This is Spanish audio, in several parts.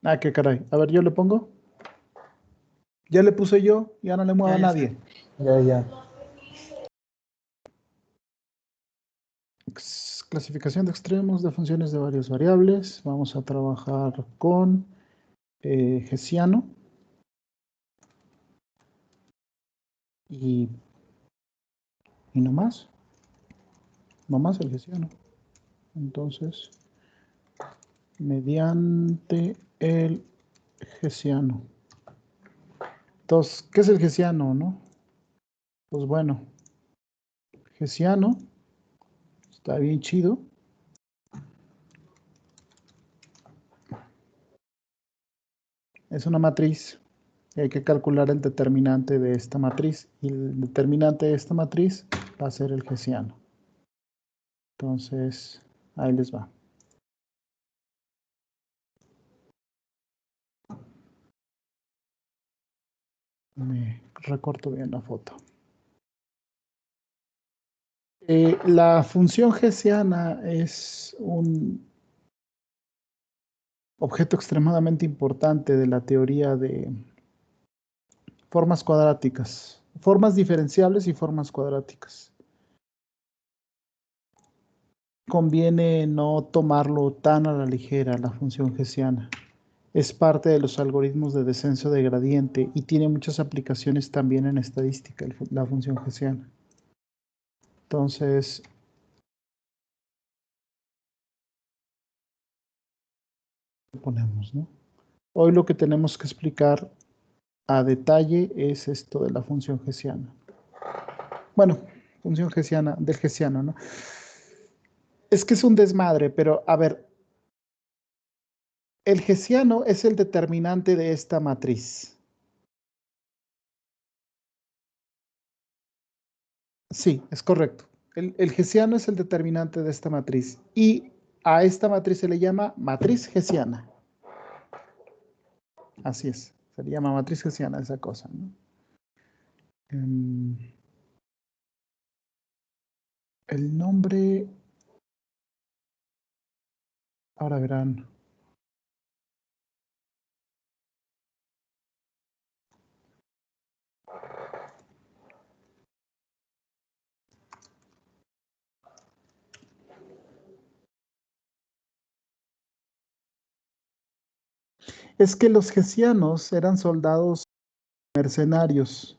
Ah, qué caray. A ver, yo le pongo. Ya le puse yo, ya no le mueva a Ya nadie. está. Ya. Clasificación de extremos de funciones de varias variables. Vamos a trabajar con Hessiano y, y no más. No más el Hessiano. Entonces, mediante el Hessiano. Entonces, ¿qué es el Hessiano, no? Pues bueno, Hessiano está bien chido. Es una matriz. Y hay que calcular el determinante de esta matriz. Y el determinante de esta matriz va a ser el Hessiano. Entonces, ahí les va. Me recorto bien la foto. La función hessiana es un objeto extremadamente importante de la teoría de formas cuadráticas, formas diferenciables y formas cuadráticas. Conviene no tomarlo tan a la ligera la función hessiana. Es parte de los algoritmos de descenso de gradiente y tiene muchas aplicaciones también en estadística, la función hessiana. Entonces, ponemos, ¿no? Hoy lo que tenemos que explicar a detalle es esto de la función hessiana. Bueno, función hessiana, del hessiano, ¿no? Es que es un desmadre, pero a ver, el hessiano es el determinante de esta matriz. Sí, es correcto. El hessiano es el determinante de esta matriz y a esta matriz se le llama matriz hessiana. Así es, se le llama matriz hessiana esa cosa, ¿no? El nombre, ahora verán. Es que los hessianos eran soldados mercenarios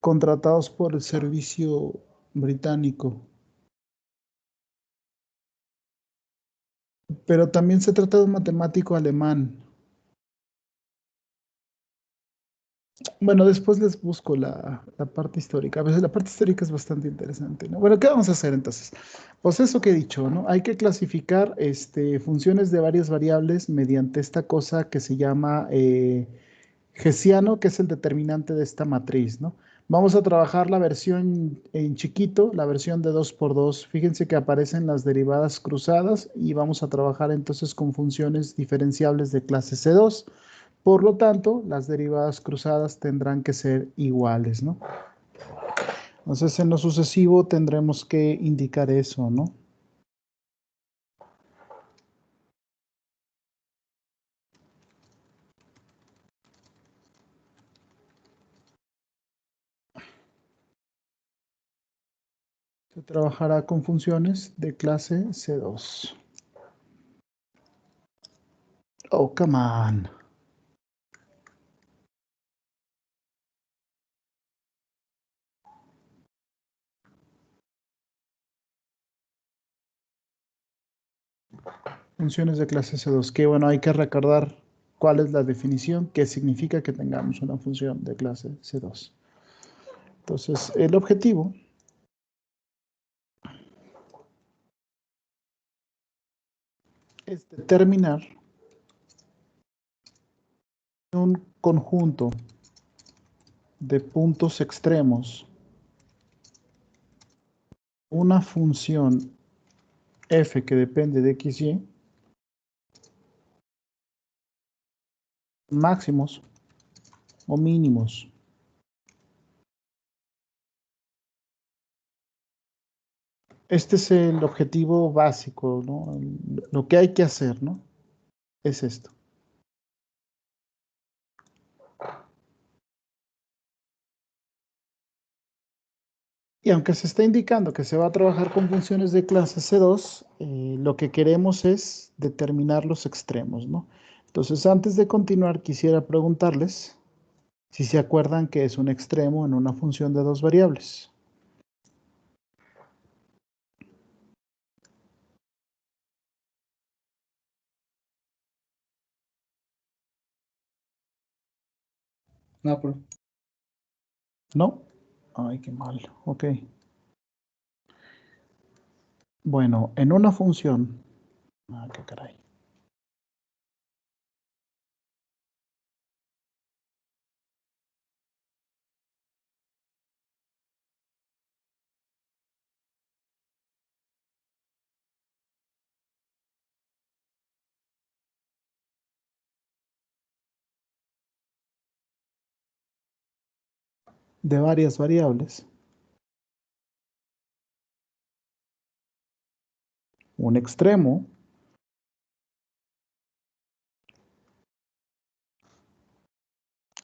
contratados por el servicio británico. Pero también se trata de un matemático alemán. Bueno, después les busco la parte histórica. A veces la parte histórica es bastante interesante, ¿no? Bueno, ¿qué vamos a hacer entonces? Pues eso que he dicho, ¿no? Hay que clasificar funciones de varias variables mediante esta cosa que se llama Hessiano, que es el determinante de esta matriz, ¿no? Vamos a trabajar la versión en chiquito, la versión de 2 por 2. Fíjense que aparecen las derivadas cruzadas y vamos a trabajar entonces con funciones diferenciables de clase C2. Por lo tanto, las derivadas cruzadas tendrán que ser iguales, ¿no? Entonces, en lo sucesivo tendremos que indicar eso, ¿no? Se trabajará con funciones de clase C2. Oh, come on. Funciones de clase C2. Que bueno, hay que recordar cuál es la definición, qué significa que tengamos una función de clase C2. Entonces, el objetivo es determinar un conjunto de puntos extremos, una función f que depende de xy, máximos o mínimos. Este es el objetivo básico, ¿no? Lo que hay que hacer, ¿no? Es esto. Y aunque se está indicando que se va a trabajar con funciones de clase C2, lo que queremos es determinar los extremos, ¿no? Entonces, antes de continuar, quisiera preguntarles si se acuerdan que es un extremo en una función de dos variables. No, profe. ¿No? Ay, qué mal. Ok. Bueno, en una función... Ah, qué caray. De varias variables. Un extremo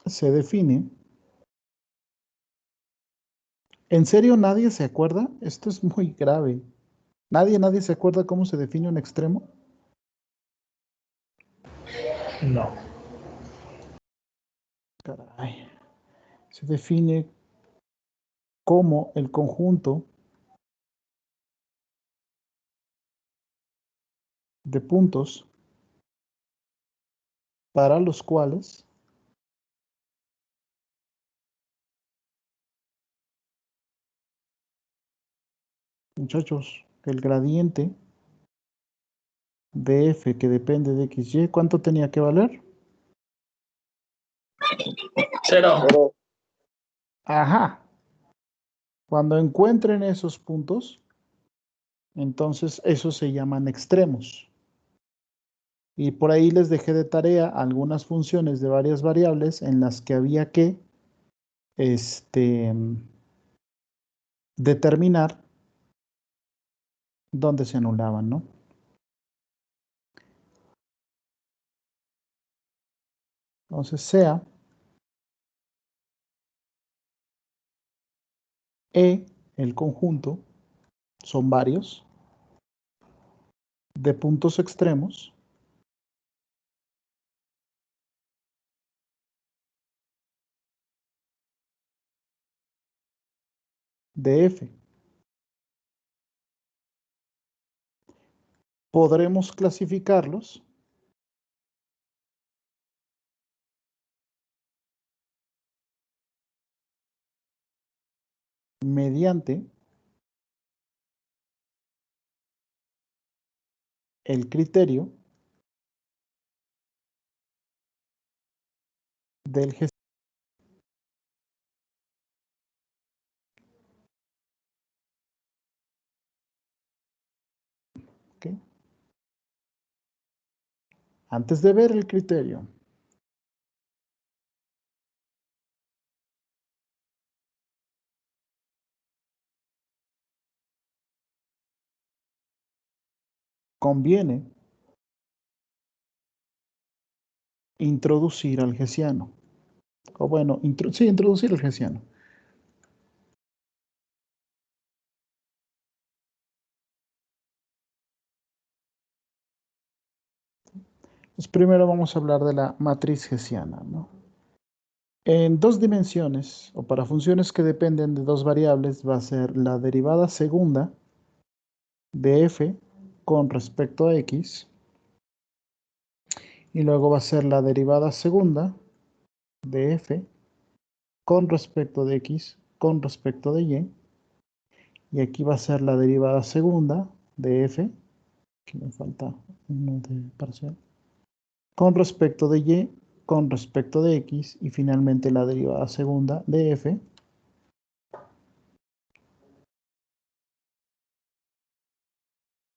se define. ¿En serio nadie se acuerda? Esto es muy grave. ¿Nadie se acuerda cómo se define un extremo? No. Caray. Se define como el conjunto de puntos para los cuales, muchachos, el gradiente de f que depende de xy, ¿cuánto tenía que valer? 0. Ajá. Cuando encuentren esos puntos, entonces esos se llaman extremos. Y por ahí les dejé de tarea algunas funciones de varias variables en las que había que determinar dónde se anulaban, ¿no? Entonces sea E el conjunto, son varios, de puntos extremos de f. Podremos clasificarlos mediante el criterio del G. ¿Okay? Antes de ver el criterio, conviene introducir al hessiano. O bueno, sí, introducir al hessiano. Pues primero vamos a hablar de la matriz hessiana, ¿no? En dos dimensiones, o para funciones que dependen de dos variables, va a ser la derivada segunda de f con respecto a x, y luego va a ser la derivada segunda de f con respecto de x con respecto de y aquí va a ser la derivada segunda de f, aquí me falta uno de parcial, con respecto de y con respecto de x, y finalmente la derivada segunda de f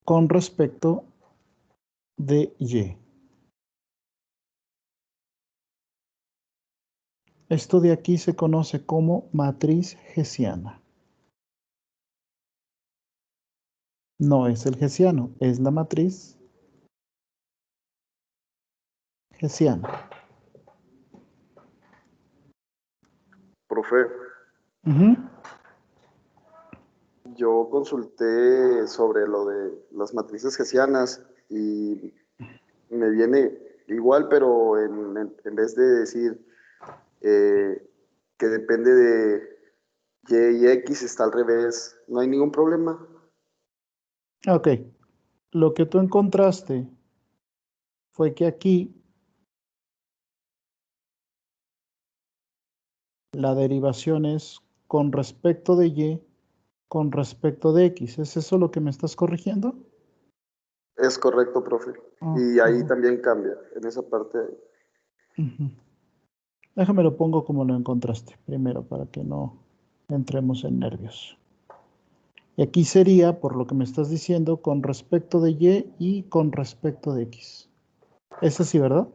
con respecto de y. Esto de aquí se conoce como matriz hessiana. No es el hessiano, es la matriz hessiana. Profe, Ujú. yo consulté sobre lo de las matrices hessianas y me viene igual, pero en vez de decir que depende de y y x, está al revés. ¿No hay ningún problema? Ok. Lo que tú encontraste fue que aquí la derivación es con respecto de y con respecto de x. ¿Es eso lo que me estás corrigiendo? Es correcto, profe. Y ahí también cambia, en esa parte. Déjame lo pongo como lo encontraste primero para que no entremos en nervios. Y aquí sería, por lo que me estás diciendo, con respecto de y con respecto de x. ¿Es así, verdad?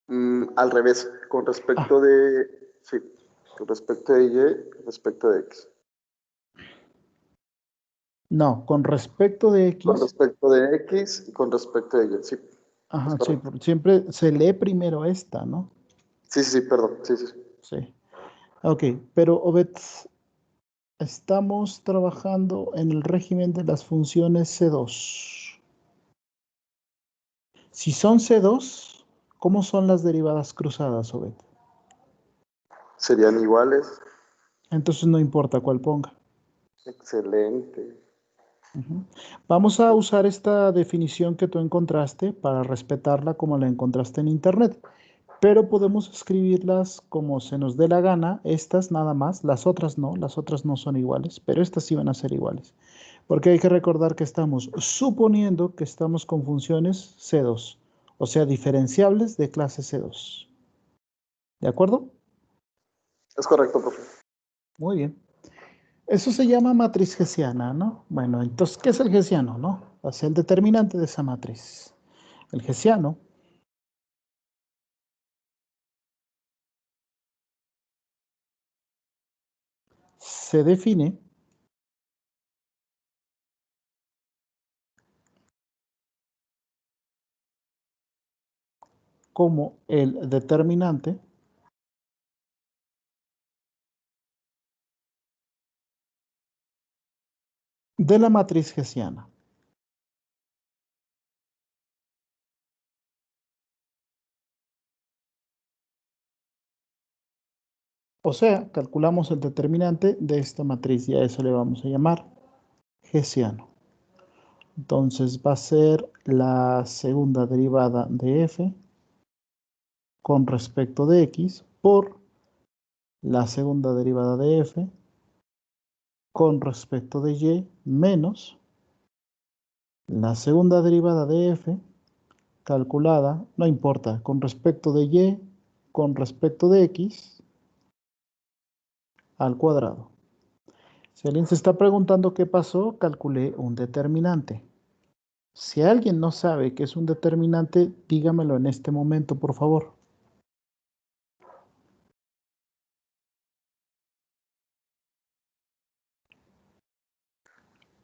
Al revés, con respecto de... Sí, con respecto de y, respecto de x. No, con respecto de x. Con respecto de x y con respecto de y, sí. Ajá, sí, siempre se lee primero esta, ¿no? Sí, perdón, sí. Sí. Ok, pero Obed, estamos trabajando en el régimen de las funciones C2. Si son C2, ¿cómo son las derivadas cruzadas, Obed? Serían iguales. Entonces no importa cuál ponga. Excelente. Vamos a usar esta definición que tú encontraste para respetarla como la encontraste en internet. Pero podemos escribirlas como se nos dé la gana, estas nada más, las otras no son iguales, pero estas sí van a ser iguales. Porque hay que recordar que estamos suponiendo que estamos con funciones C2, o sea, diferenciables de clase C2. ¿De acuerdo? Es correcto, profe. Muy bien. Eso se llama matriz hessiana, ¿no? Bueno, entonces, ¿qué es el hessiano, no? Es el determinante de esa matriz. El hessiano se define como el determinante de la matriz hessiana. O sea, calculamos el determinante de esta matriz y a eso le vamos a llamar hessiano. Entonces va a ser la segunda derivada de f con respecto de x por la segunda derivada de f con respecto de y menos la segunda derivada de f calculada, no importa, con respecto de y con respecto de x al cuadrado. Si alguien se está preguntando qué pasó, calculé un determinante. Si alguien no sabe qué es un determinante, dígamelo en este momento, por favor.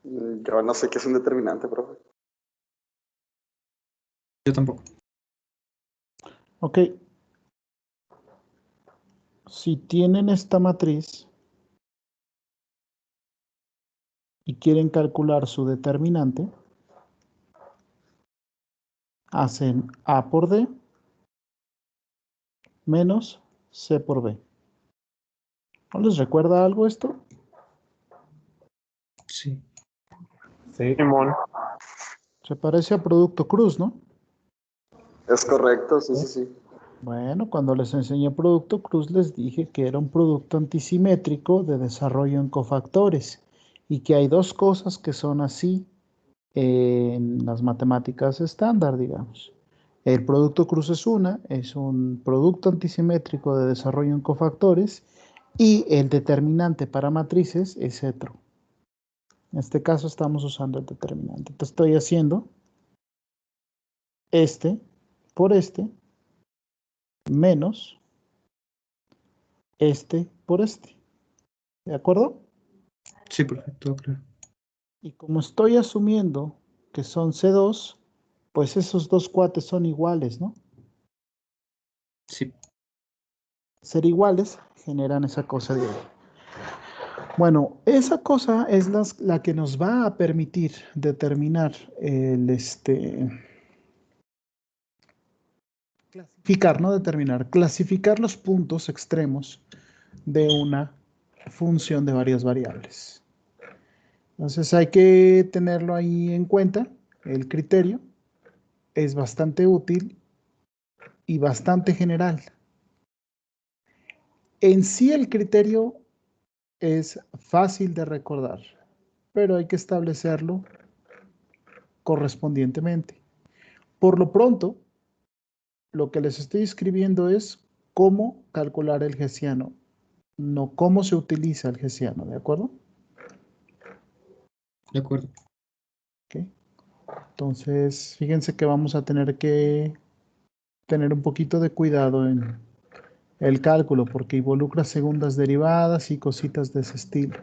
Yo no sé qué es un determinante, profe. Yo tampoco. Ok. Si tienen esta matriz y quieren calcular su determinante, hacen A por D menos C por B. ¿No les recuerda algo esto? Sí. Sí, Simón. Se parece a producto cruz, ¿no? Es correcto, sí. Bueno, cuando les enseñé producto cruz les dije que era un producto antisimétrico de desarrollo en cofactores y que hay dos cosas que son así en las matemáticas estándar, digamos. El producto cruz es un producto antisimétrico de desarrollo en cofactores y el determinante para matrices es otro. En este caso estamos usando el determinante. Entonces estoy haciendo este por este menos este por este. ¿De acuerdo? Sí, perfecto, claro. Y como estoy asumiendo que son C2, pues esos dos cuates son iguales, ¿no? Sí. Ser iguales generan esa cosa de ahí. Bueno, esa cosa es la que nos va a permitir determinar clasificar, no determinar, clasificar los puntos extremos de una función de varias variables. Entonces hay que tenerlo ahí en cuenta. El criterio es bastante útil y bastante general. En sí el criterio es fácil de recordar, pero hay que establecerlo correspondientemente. Por lo pronto, lo que les estoy escribiendo es cómo calcular el Hessiano, no cómo se utiliza el Hessiano, ¿de acuerdo? De acuerdo. ¿Ok? Entonces, fíjense que vamos a tener que tener un poquito de cuidado en el cálculo porque involucra segundas derivadas y cositas de ese estilo.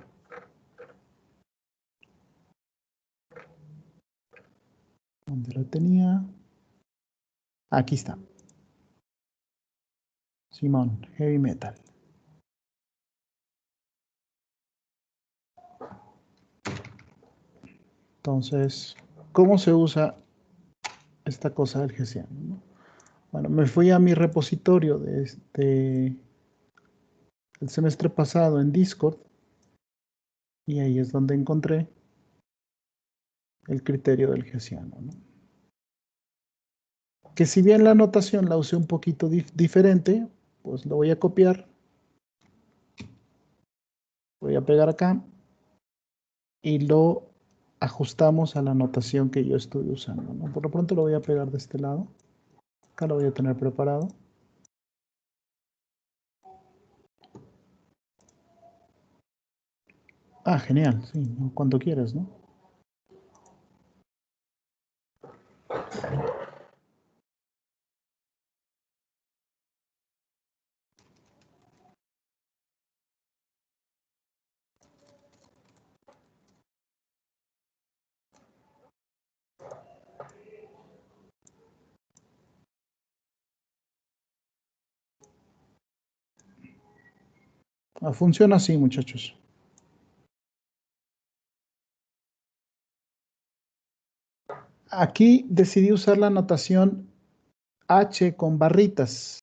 ¿Dónde lo tenía? Aquí está. Simón, heavy metal. Entonces, ¿cómo se usa esta cosa del Hessiano, ¿no? Bueno, me fui a mi repositorio de el semestre pasado en Discord y ahí es donde encontré el criterio del Hessiano, ¿no? Que si bien la notación la usé un poquito diferente, pues lo voy a copiar, voy a pegar acá y lo ajustamos a la notación que yo estoy usando, ¿no? Por lo pronto lo voy a pegar de este lado, acá lo voy a tener preparado. Ah, genial, sí, ¿no? Cuando quieras, ¿no? Ah, funciona así, muchachos. Aquí decidí usar la notación H con barritas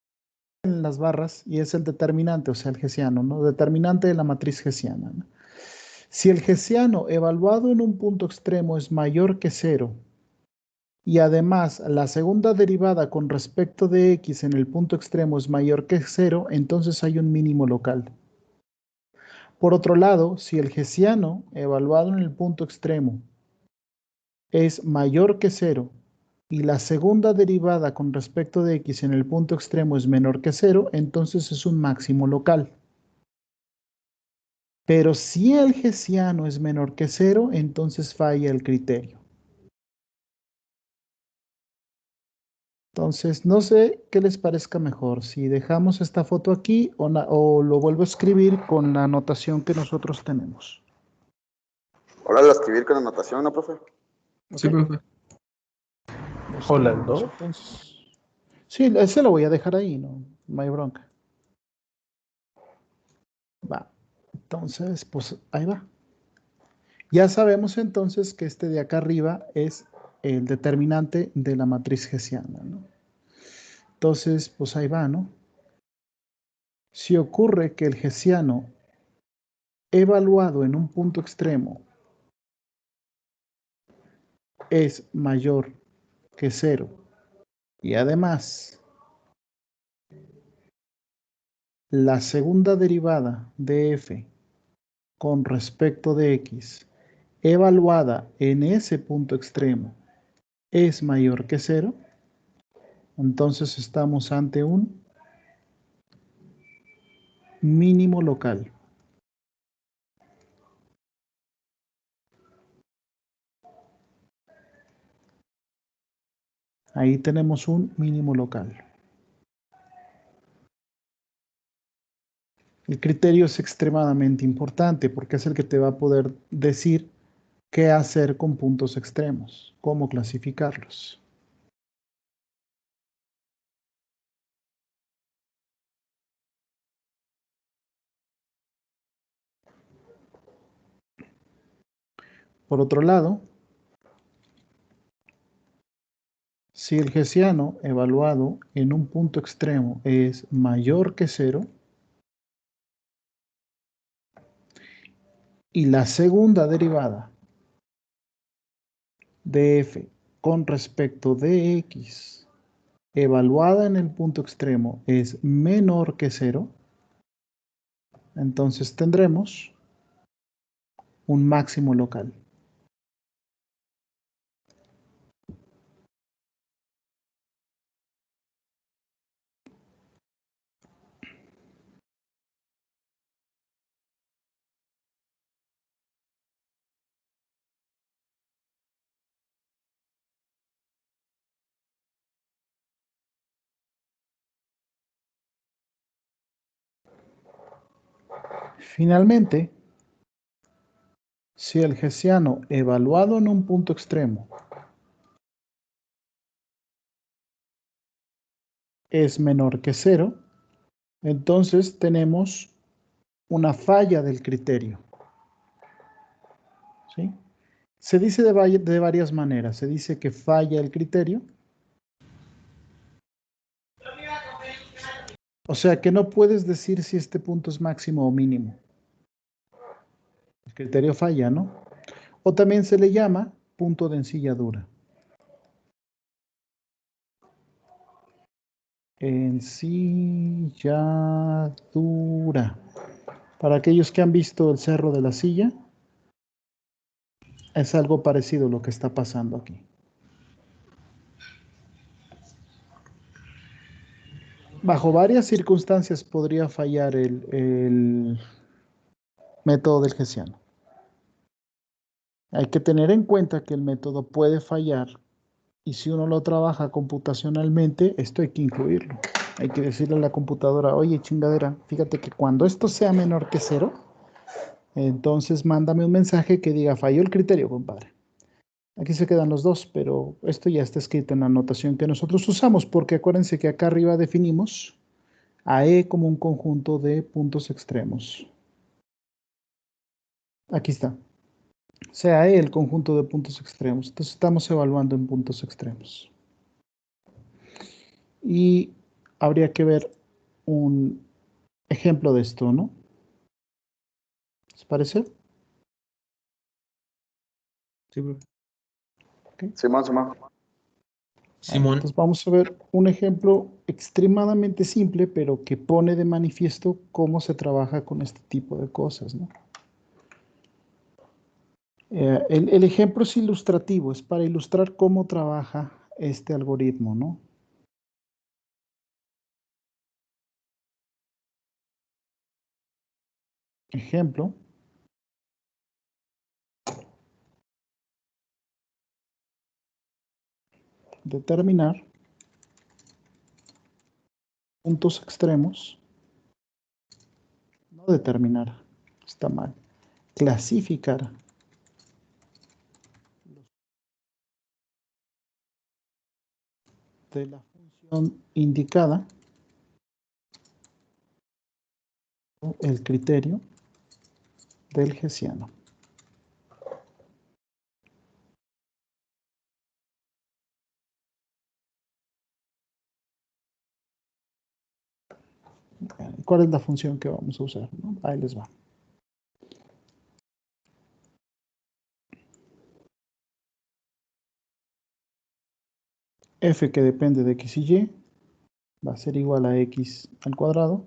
en las barras y es el determinante, o sea, el hessiano, ¿no? Determinante de la matriz hessiana, ¿no? Si el hessiano evaluado en un punto extremo es mayor que cero y además la segunda derivada con respecto de x en el punto extremo es mayor que cero, entonces hay un mínimo local. Por otro lado, si el hessiano evaluado en el punto extremo es mayor que cero y la segunda derivada con respecto de x en el punto extremo es menor que cero, entonces es un máximo local. Pero si el hessiano es menor que cero, entonces falla el criterio. Entonces, no sé qué les parezca mejor, si dejamos esta foto aquí o lo vuelvo a escribir con la anotación que nosotros tenemos. Ahora la escribir con anotación, ¿no, profe? Sí, ¿Ok? profe. Hola, Escribimos, ¿no? entonces. Sí, ese lo voy a dejar ahí, no hay bronca. Va. Entonces, pues ahí va. Ya sabemos entonces que este de acá arriba es el determinante de la matriz hessiana, ¿no? Entonces, pues ahí va, ¿no? Si ocurre que el hessiano evaluado en un punto extremo es mayor que cero y además la segunda derivada de f con respecto de x evaluada en ese punto extremo es mayor que cero, entonces estamos ante un mínimo local. Ahí tenemos un mínimo local. El criterio es extremadamente importante porque es el que te va a poder decir qué hacer con puntos extremos, cómo clasificarlos. Por otro lado, si el hessiano evaluado en un punto extremo es mayor que 0, y la segunda derivada de f con respecto de x evaluada en el punto extremo es menor que 0, entonces tendremos un máximo local. Finalmente, si el hessiano evaluado en un punto extremo es menor que 0, entonces tenemos una falla del criterio. ¿Sí? Se dice de varias maneras. Se dice que falla el criterio. O sea que no puedes decir si este punto es máximo o mínimo. El criterio falla, ¿no? O también se le llama punto de ensilladura. Ensilladura. Para aquellos que han visto el Cerro de la Silla, es algo parecido a lo que está pasando aquí. Bajo varias circunstancias podría fallar el método del hessiano. Hay que tener en cuenta que el método puede fallar y si uno lo trabaja computacionalmente, esto hay que incluirlo. Hay que decirle a la computadora, oye, chingadera, fíjate que cuando esto sea menor que 0, entonces mándame un mensaje que diga, falló el criterio, compadre. Aquí se quedan los dos, pero esto ya está escrito en la notación que nosotros usamos, porque acuérdense que acá arriba definimos a E como un conjunto de puntos extremos. Aquí está. Sea E el conjunto de puntos extremos. Entonces estamos evaluando en puntos extremos. Y habría que ver un ejemplo de esto, ¿no? ¿Les parece? Sí, profe. Okay. Simón. Simón. Entonces vamos a ver un ejemplo extremadamente simple, pero que pone de manifiesto cómo se trabaja con este tipo de cosas, ¿no? El ejemplo es ilustrativo, es para ilustrar cómo trabaja este algoritmo, ¿no? Ejemplo. Determinar puntos extremos. No determinar, está mal. Clasificar de la función indicada el criterio del hessiano. ¿Cuál es la función que vamos a usar? ¿No? Ahí les va. F que depende de x y y va a ser igual a x al cuadrado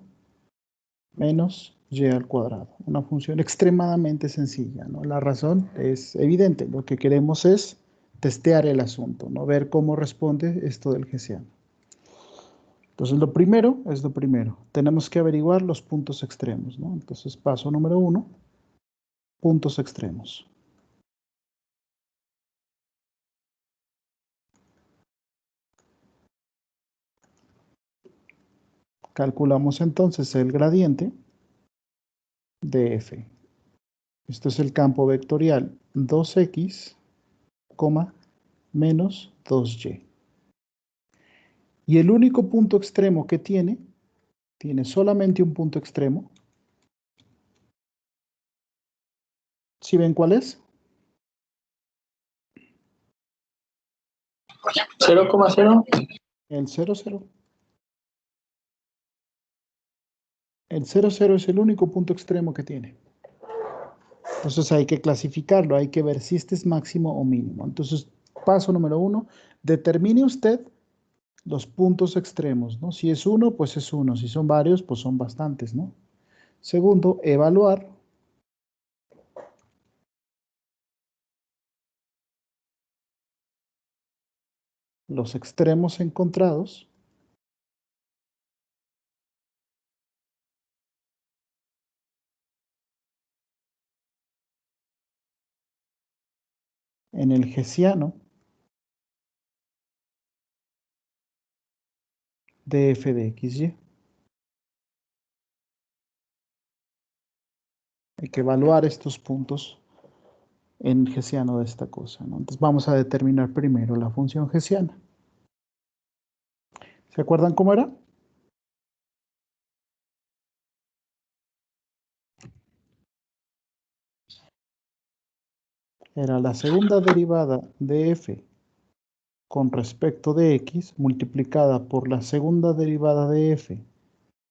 menos y al cuadrado. Una función extremadamente sencilla, ¿no? La razón es evidente. Lo que queremos es testear el asunto, ¿no? Ver cómo responde esto del hessiano. Entonces, lo primero es lo primero. Tenemos que averiguar los puntos extremos, ¿no? Entonces, paso número 1, puntos extremos. Calculamos entonces el gradiente de f. Esto es el campo vectorial 2x, menos 2y. Y el único punto extremo que tiene solamente un punto extremo. ¿Sí ven cuál es? 0,0. El 0, 0. El 0, 0 es el único punto extremo que tiene. Entonces hay que clasificarlo, hay que ver si este es máximo o mínimo. Entonces, paso número 1, determine usted los puntos extremos, ¿no? Si es uno, pues es uno. Si son varios, pues son bastantes, ¿no? Segundo, evaluar los extremos encontrados en el hessiano de f de xy. Hay que evaluar estos puntos en hessiano de esta cosa, ¿no? Entonces vamos a determinar primero la función hessiana. ¿Se acuerdan cómo era? Era la segunda derivada de f con respecto de x multiplicada por la segunda derivada de f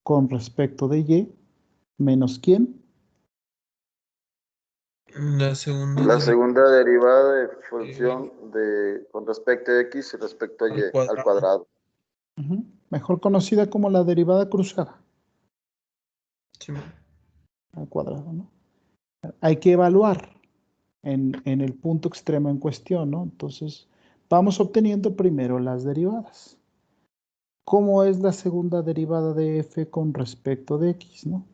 con respecto de y menos ¿quién? La segunda La de segunda derivada de función con respecto a x y respecto a y al cuadrado. Mejor conocida como la derivada cruzada Simón. al cuadrado, ¿no? Hay que evaluar en el punto extremo en cuestión, ¿no? Entonces, vamos obteniendo primero las derivadas. ¿Cómo es la segunda derivada de f con respecto de x, no?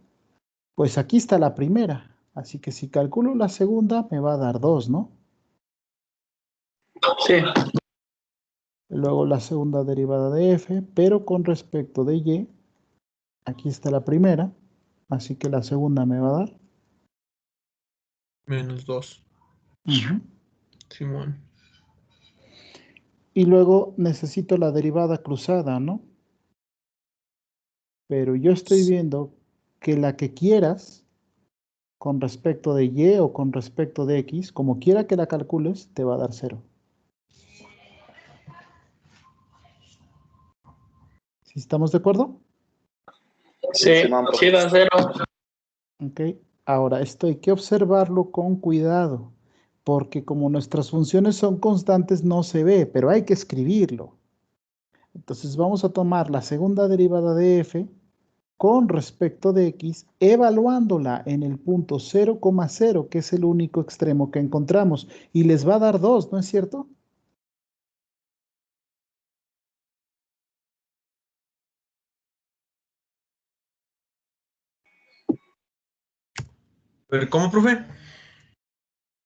Pues aquí está la primera, así que si calculo la segunda me va a dar 2, ¿no? Sí. Luego la segunda derivada de f, pero con respecto de y, aquí está la primera, así que la segunda me va a dar Menos 2. Simón. Y luego necesito la derivada cruzada, ¿no? Pero yo estoy viendo que la que quieras con respecto de y o con respecto de x, como quiera que la calcules, te va a dar 0. ¿Sí estamos de acuerdo? Sí, sí da 0. Ok. Ahora, esto hay que observarlo con cuidado, porque como nuestras funciones son constantes, no se ve, pero hay que escribirlo. Entonces vamos a tomar la segunda derivada de f con respecto de x, evaluándola en el punto 0,0, que es el único extremo que encontramos, y les va a dar 2, ¿no es cierto? ¿Pero cómo, profe?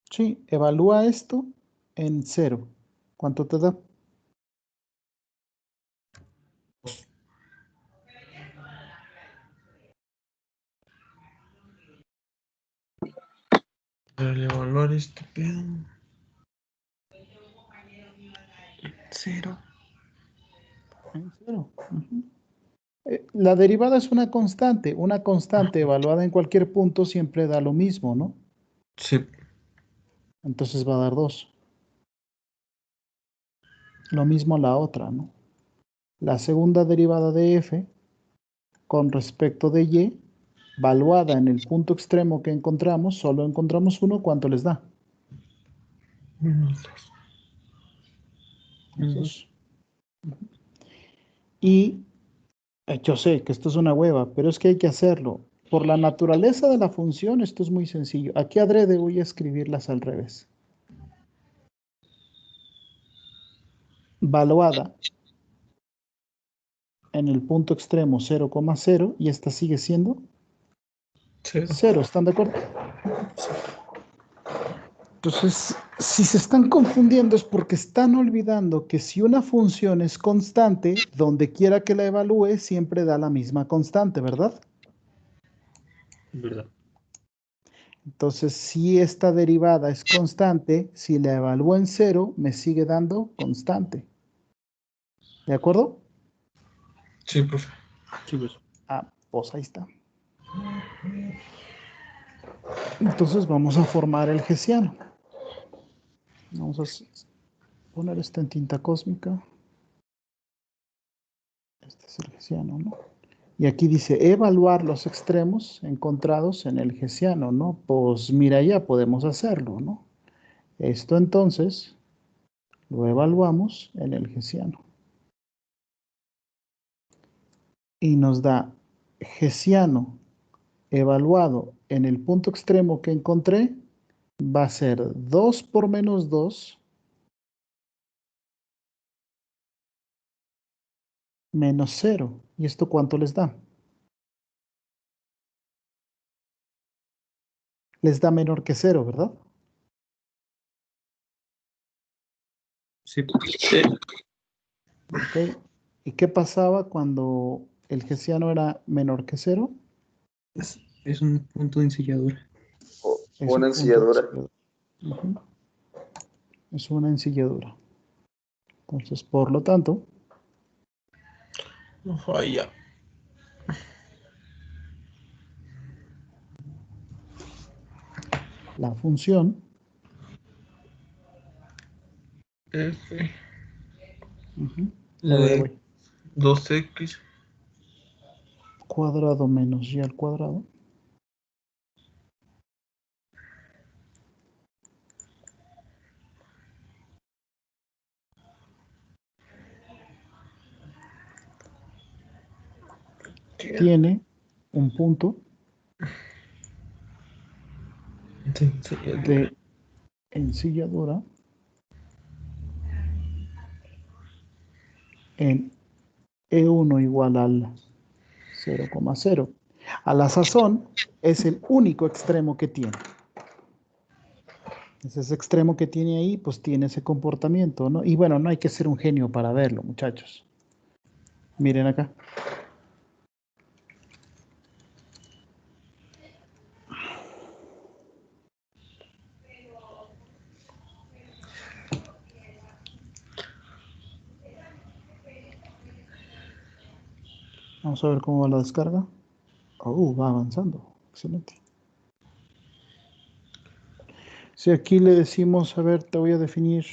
Sí, evalúa esto en 0. ¿Cuánto te da? Para evaluar este pedo. 0. En 0. La derivada es una constante. Una constante evaluada en cualquier punto siempre da lo mismo, ¿no? Sí. Entonces va a dar 2. Lo mismo la otra, ¿no? La segunda derivada de f con respecto de y, valuada en el punto extremo que encontramos, solo encontramos uno, ¿cuánto les da? Menos 2. 2. Y yo sé que esto es una hueva, pero es que hay que hacerlo. Por la naturaleza de la función, esto es muy sencillo. Aquí adrede voy a escribirlas al revés. Valuada en el punto extremo 0,0 y esta sigue siendo 0. ¿Están de acuerdo? Entonces, si se están confundiendo es porque están olvidando que si una función es constante, donde quiera que la evalúe, siempre da la misma constante, ¿verdad? ¿Verdad? Entonces, si esta derivada es constante, si la evalúo en 0, me sigue dando constante. ¿De acuerdo? Sí, profe. Sí, pues. Pues ahí está. Entonces vamos a formar el hessiano. Vamos a poner esto en tinta cósmica. Este es el hessiano, ¿no? Y aquí dice, evaluar los extremos encontrados en el hessiano, ¿no? Pues mira, ya podemos hacerlo, ¿no? Esto entonces lo evaluamos en el hessiano. Y nos da hessiano evaluado en el punto extremo que encontré, va a ser 2 por menos 2 menos 0. ¿Y esto cuánto les da? Les da menor que 0, ¿verdad? Sí. Sí. ¿Ok? ¿Y qué pasaba cuando el hessiano era menor que 0? Es un punto de ensilladura. Es Una un punto de ensilladura. ensilladura. Ujú. Es una ensilladura. Entonces, por lo tanto, No falla. la función F a ver, de voy. 2x Cuadrado menos y al cuadrado. Tiene un punto de ensilladura. de ensilladura en E1 igual al 0,0. A la sazón es el único extremo que tiene. Es ese extremo que tiene ahí, pues tiene ese comportamiento, ¿no? Y bueno, no hay que ser un genio para verlo, muchachos. Miren acá. Vamos a ver cómo va la descarga. Va avanzando. Excelente. Si aquí le decimos, a ver, te voy a definir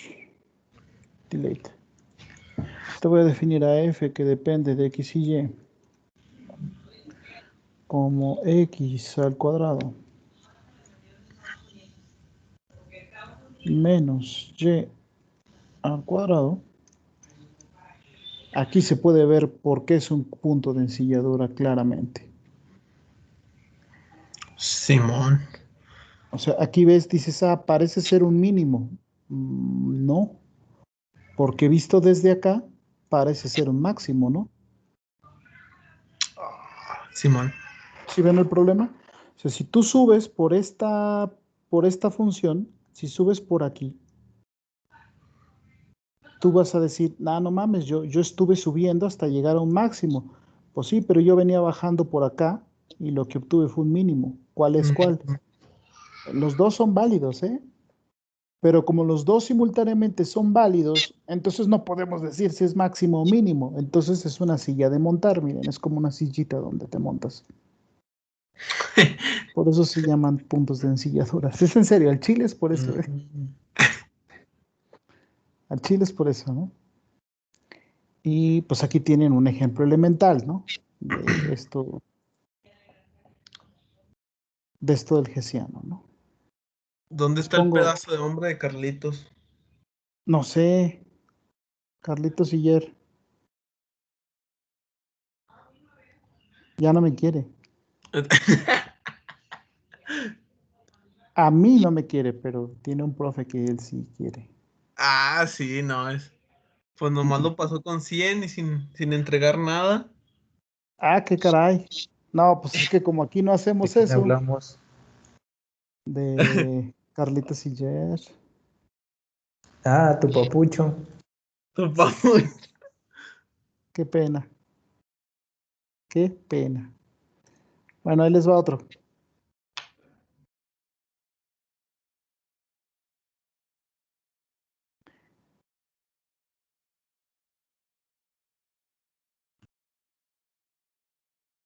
delete. Te voy a definir a f que depende de x y y como x al cuadrado menos y al cuadrado. Aquí se puede ver por qué es un punto de ensilladura claramente. Simón. O sea, aquí ves, dices, parece ser un mínimo. No, porque visto desde acá, parece ser un máximo, ¿no? Simón. ¿Sí ven el problema? O sea, si tú subes por esta función, si subes por aquí, tú vas a decir, no mames, yo estuve subiendo hasta llegar a un máximo. Pues sí, pero yo venía bajando por acá y lo que obtuve fue un mínimo. ¿Cuál es cuál? Los dos son válidos, ¿eh? Pero como los dos simultáneamente son válidos, entonces no podemos decir si es máximo o mínimo. Entonces es una silla de montar, miren, es como una sillita donde te montas. Por eso se llaman puntos de ensilladuras. Es en serio, al chile es por eso, ¿eh? Al chile es por eso, ¿no? Y pues aquí tienen un ejemplo elemental, ¿no? De esto del hessiano, ¿no? ¿Dónde Les está el pongo, pedazo de hombre de Carlitos? no sé, Carlitos Siller, ya no me quiere. A mí no me quiere, pero tiene un profe que él sí quiere. Ah, sí, no es. Pues nomás lo pasó con 100 y sin entregar nada. Qué caray. No, pues es que como aquí no ¿De hacemos quién eso, hablamos? de Carlitos Siller. Ah, tu papucho. Tu papu. Qué pena, qué pena. Bueno, ahí les va otro.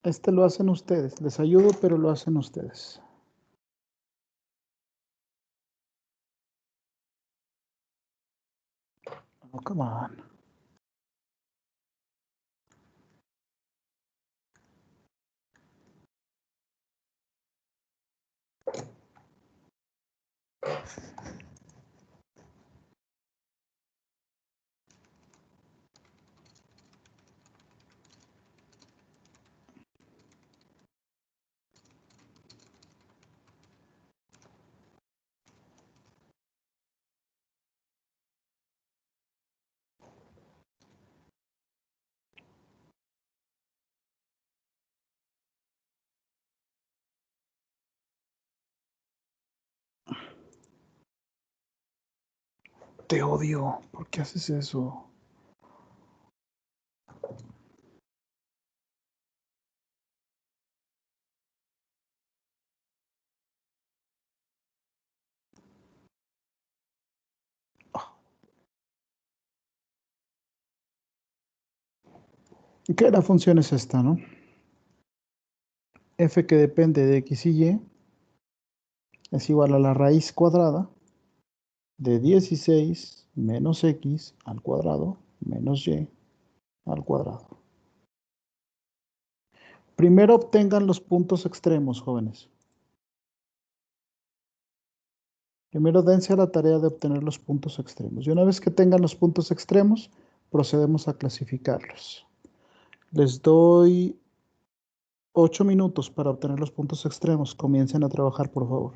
Este lo hacen ustedes. Les ayudo, pero lo hacen ustedes. Oh, come on. Te odio. ¿Por qué haces eso? ¿Qué la función es esta, no? F que depende de x y y es igual a la raíz cuadrada de 16 menos x al cuadrado menos y al cuadrado. Primero obtengan los puntos extremos, jóvenes. Primero dense a la tarea de obtener los puntos extremos. Y una vez que tengan los puntos extremos, procedemos a clasificarlos. Les doy 8 minutos para obtener los puntos extremos. Comiencen a trabajar, por favor.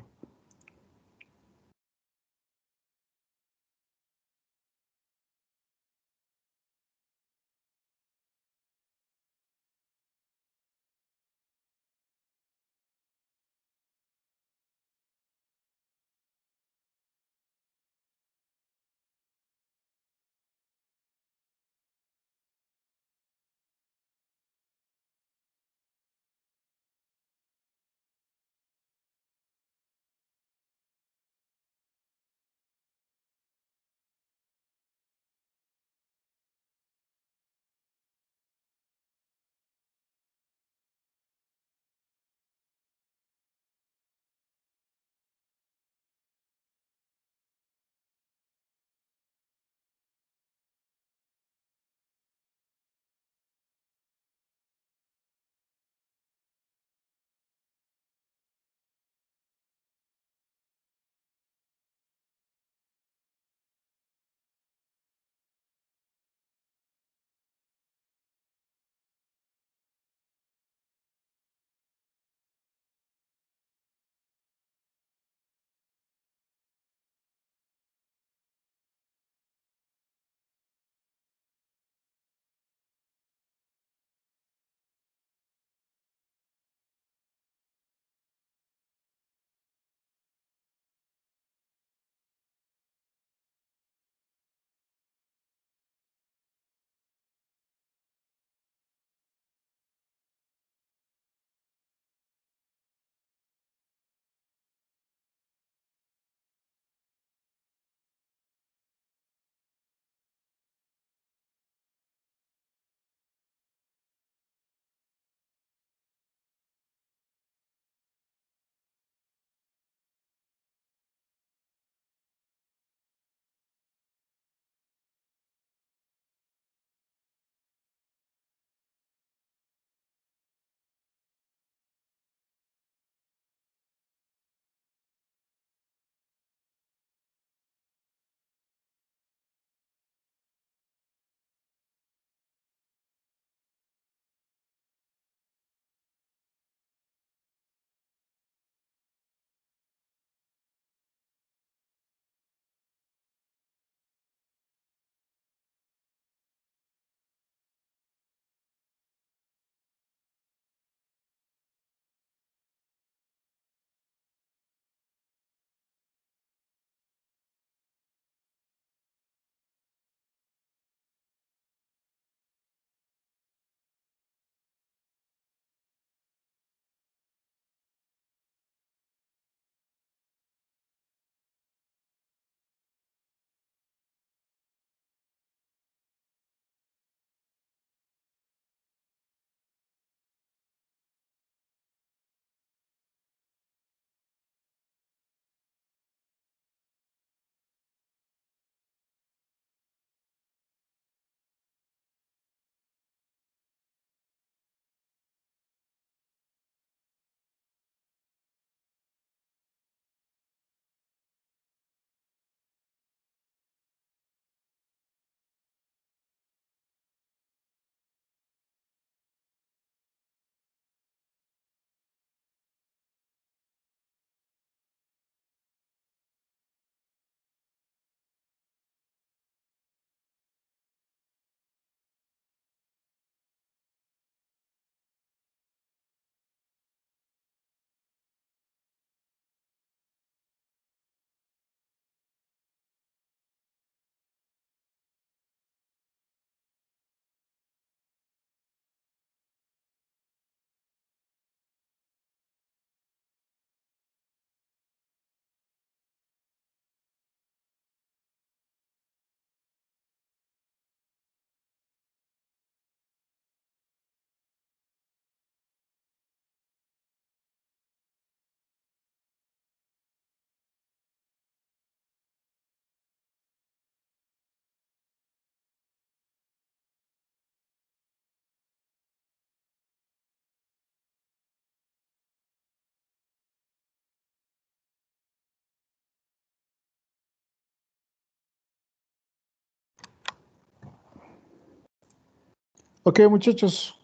Ok, muchachos,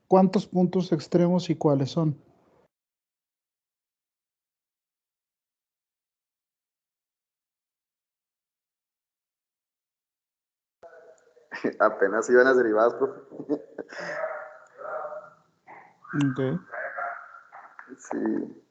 ¿cuántos puntos extremos y cuáles son? Apenas iban las derivadas, profe. Ok. Sí.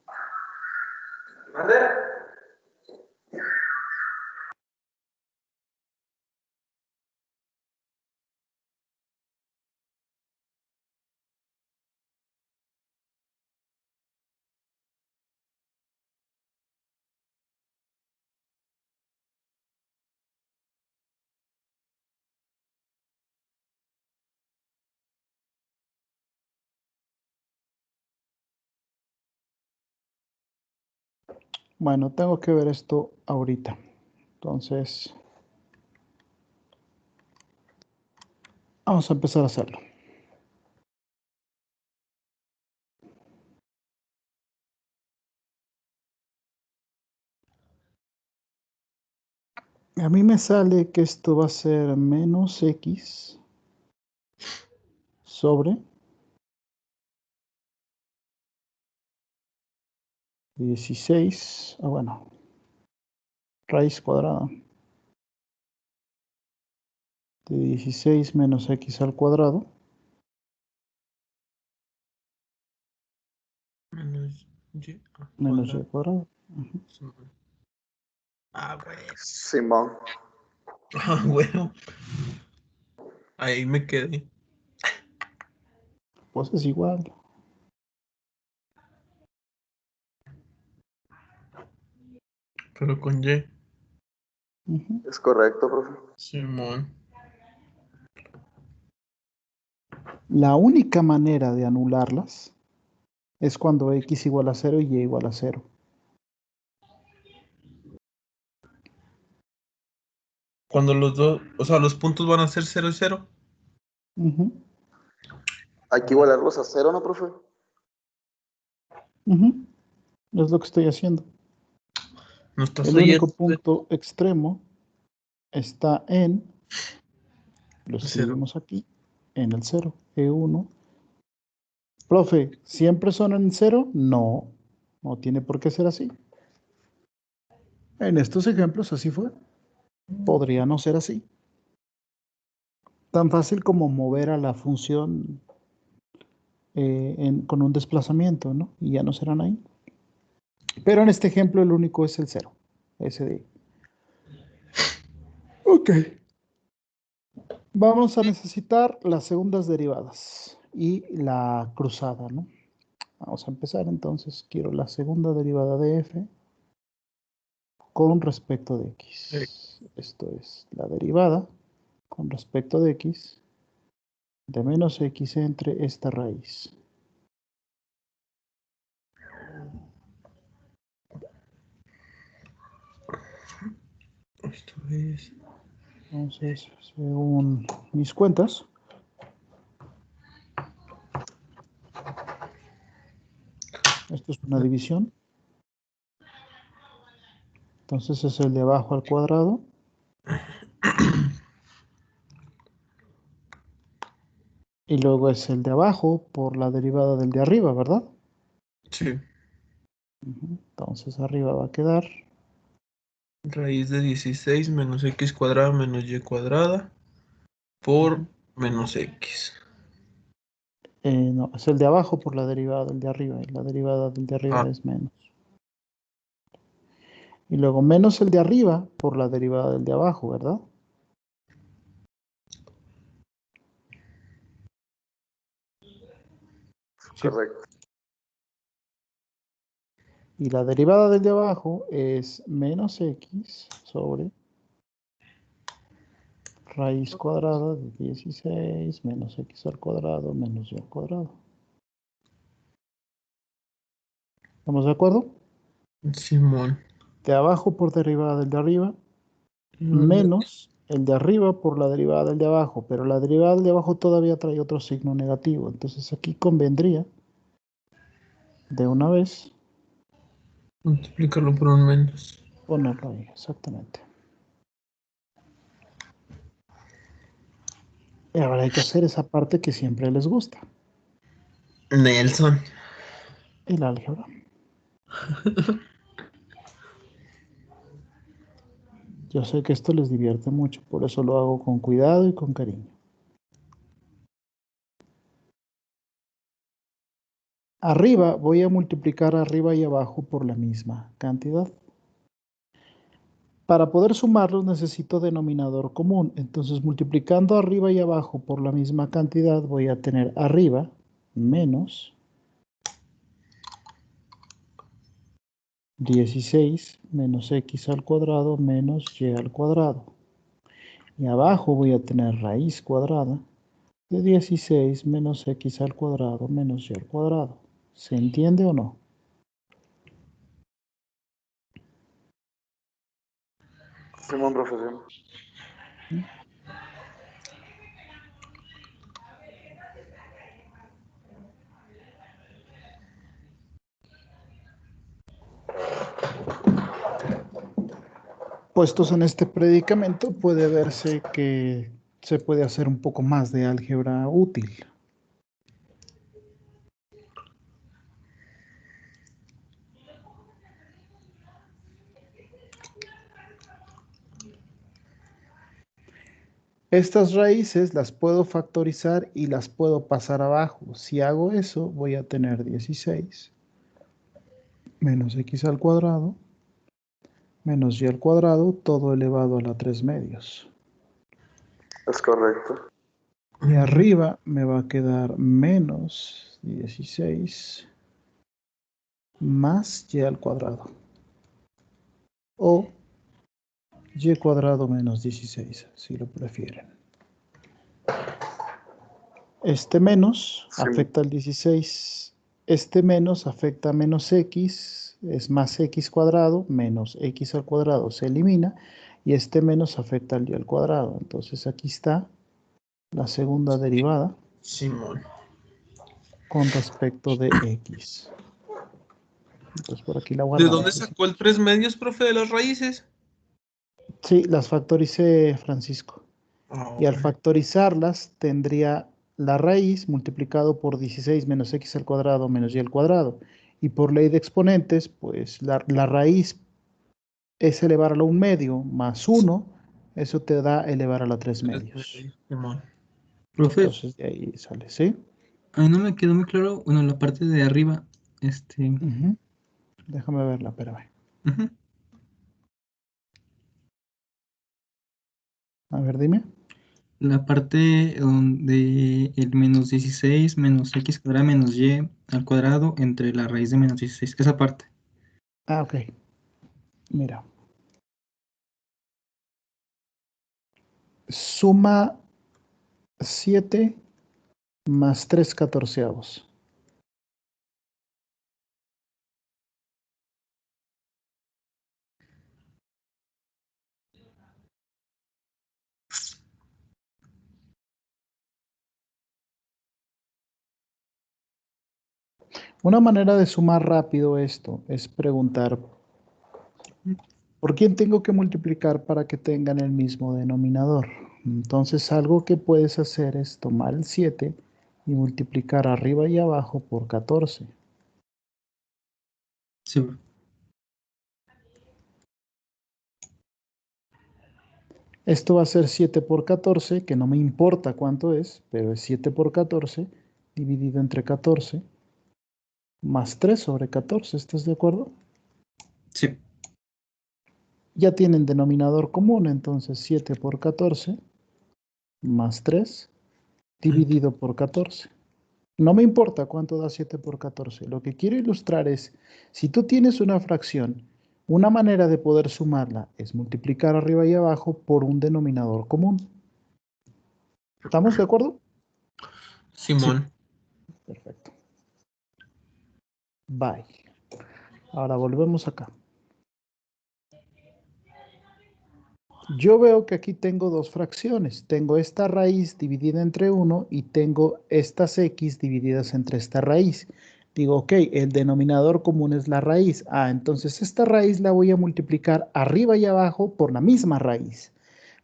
Bueno, tengo que ver esto ahorita. Entonces, vamos a empezar a hacerlo. A mí me sale que esto va a ser menos x sobre 16, bueno, raíz cuadrada de 16 menos x al cuadrado Menos y menos y cuadrado. cuadrado. Ujú. Ah, güey. Simón. Ah, bueno. Ahí me quedé. Pues es igual. Pero con Y. Ujú. Es correcto, profe. Simón. La única manera de anularlas es cuando x igual a 0 y y igual a 0. Cuando los dos, o sea, los puntos van a ser 0 y 0. Ujú, Hay que igualarlos a 0, ¿no, profe? ujú. Es lo que estoy haciendo. No estás El oyendo. único punto extremo está en, lo 0. escribimos aquí, en el 0, E1. Profe, ¿siempre son en 0? No, no tiene por qué ser así. En estos ejemplos así fue. Podría no ser así. Tan fácil como mover a la función con un desplazamiento, ¿no? Y ya no serán ahí. Pero en este ejemplo el único es el 0. Ese de ahí. Ok. Vamos a necesitar las segundas derivadas y la cruzada, ¿no? Vamos a empezar entonces. Quiero la segunda derivada de f con respecto de x. Esto es la derivada con respecto de x de menos x entre esta raíz. Esto es. Entonces, según mis cuentas, esto es una división. Entonces es el de abajo al cuadrado. Y luego es el de abajo por la derivada del de arriba, ¿verdad? Sí. Entonces arriba va a quedar Raíz de 16 menos x cuadrada menos y cuadrada por menos x. no, es el de abajo por la derivada del de arriba. Y la derivada del de arriba Ah, es menos. Y luego menos el de arriba por la derivada del de abajo, ¿verdad? Sí. Correcto. Y la derivada del de abajo es menos x sobre raíz cuadrada de 16 menos x al cuadrado menos y al cuadrado. ¿Estamos de acuerdo? Simón. De abajo por derivada del de arriba menos el de arriba por la derivada del de abajo, pero la derivada del de abajo todavía trae otro signo negativo, entonces aquí convendría de una vez Multiplicarlo por un menos. ponerlo ahí, exactamente. Y ahora hay que hacer esa parte que siempre les gusta, Nelson. el álgebra. Yo sé que esto les divierte mucho, por eso lo hago con cuidado y con cariño. Arriba voy a multiplicar arriba y abajo por la misma cantidad. Para poder sumarlos necesito denominador común. Entonces multiplicando arriba y abajo por la misma cantidad voy a tener arriba menos 16 menos x al cuadrado menos y al cuadrado. Y abajo voy a tener raíz cuadrada de 16 menos x al cuadrado menos y al cuadrado. ¿Se entiende o no? Simón, profesor. Puestos en este predicamento, puede verse que se puede hacer un poco más de álgebra útil. Estas raíces las puedo factorizar y las puedo pasar abajo. Si hago eso, voy a tener 16 menos x al cuadrado menos y al cuadrado, todo elevado a la 3 medios. Es correcto. Y arriba me va a quedar menos 16 más y al cuadrado. O y cuadrado menos 16, si lo prefieren. Este menos Sí. afecta al 16. Este menos afecta a menos x, es más x cuadrado, menos x al cuadrado se elimina, y este menos afecta al y al cuadrado. Entonces aquí está la segunda derivada Simón. con respecto de x. Entonces por aquí la ¿De guardamos. dónde sacó el 3 medios, profe, de las raíces? Sí, las factoricé, Francisco. Ah, Y al ok. factorizarlas tendría la raíz multiplicado por 16 menos x al cuadrado menos y al cuadrado. Y por ley de exponentes, pues la raíz es elevar a la 1 medio más 1, eso te da elevar a la 3 medios. Simón. Profe, Entonces de ahí sale, ¿sí? a mí no me quedó muy claro, bueno, la parte de arriba, Ujú. Déjame verla, espérame. ujú. A ver, dime. La parte donde el menos 16 menos x cuadrado menos y al cuadrado entre la raíz de menos 16, esa parte. Ah, ok. Mira. Suma 7 más 3 catorceavos. Una manera de sumar rápido esto es preguntar, ¿por quién tengo que multiplicar para que tengan el mismo denominador? Entonces algo que puedes hacer es tomar el 7 y multiplicar arriba y abajo por 14. Sí. Esto va a ser 7 por 14, que no me importa cuánto es, pero es 7 por 14 dividido entre 14 más 3 sobre 14. ¿Estás de acuerdo? Sí. Ya tienen denominador común, entonces 7 por 14 más 3 dividido por 14. No me importa cuánto da 7 por 14. Lo que quiero ilustrar es, si tú tienes una fracción, una manera de poder sumarla es multiplicar arriba y abajo por un denominador común. ¿Estamos de acuerdo? Simón. Perfecto. Bye. Ahora volvemos acá. Yo veo que aquí tengo dos fracciones. Tengo esta raíz dividida entre 1 y tengo estas x divididas entre esta raíz. Digo, ok, el denominador común es la raíz. Ah, entonces esta raíz la voy a multiplicar arriba y abajo por la misma raíz.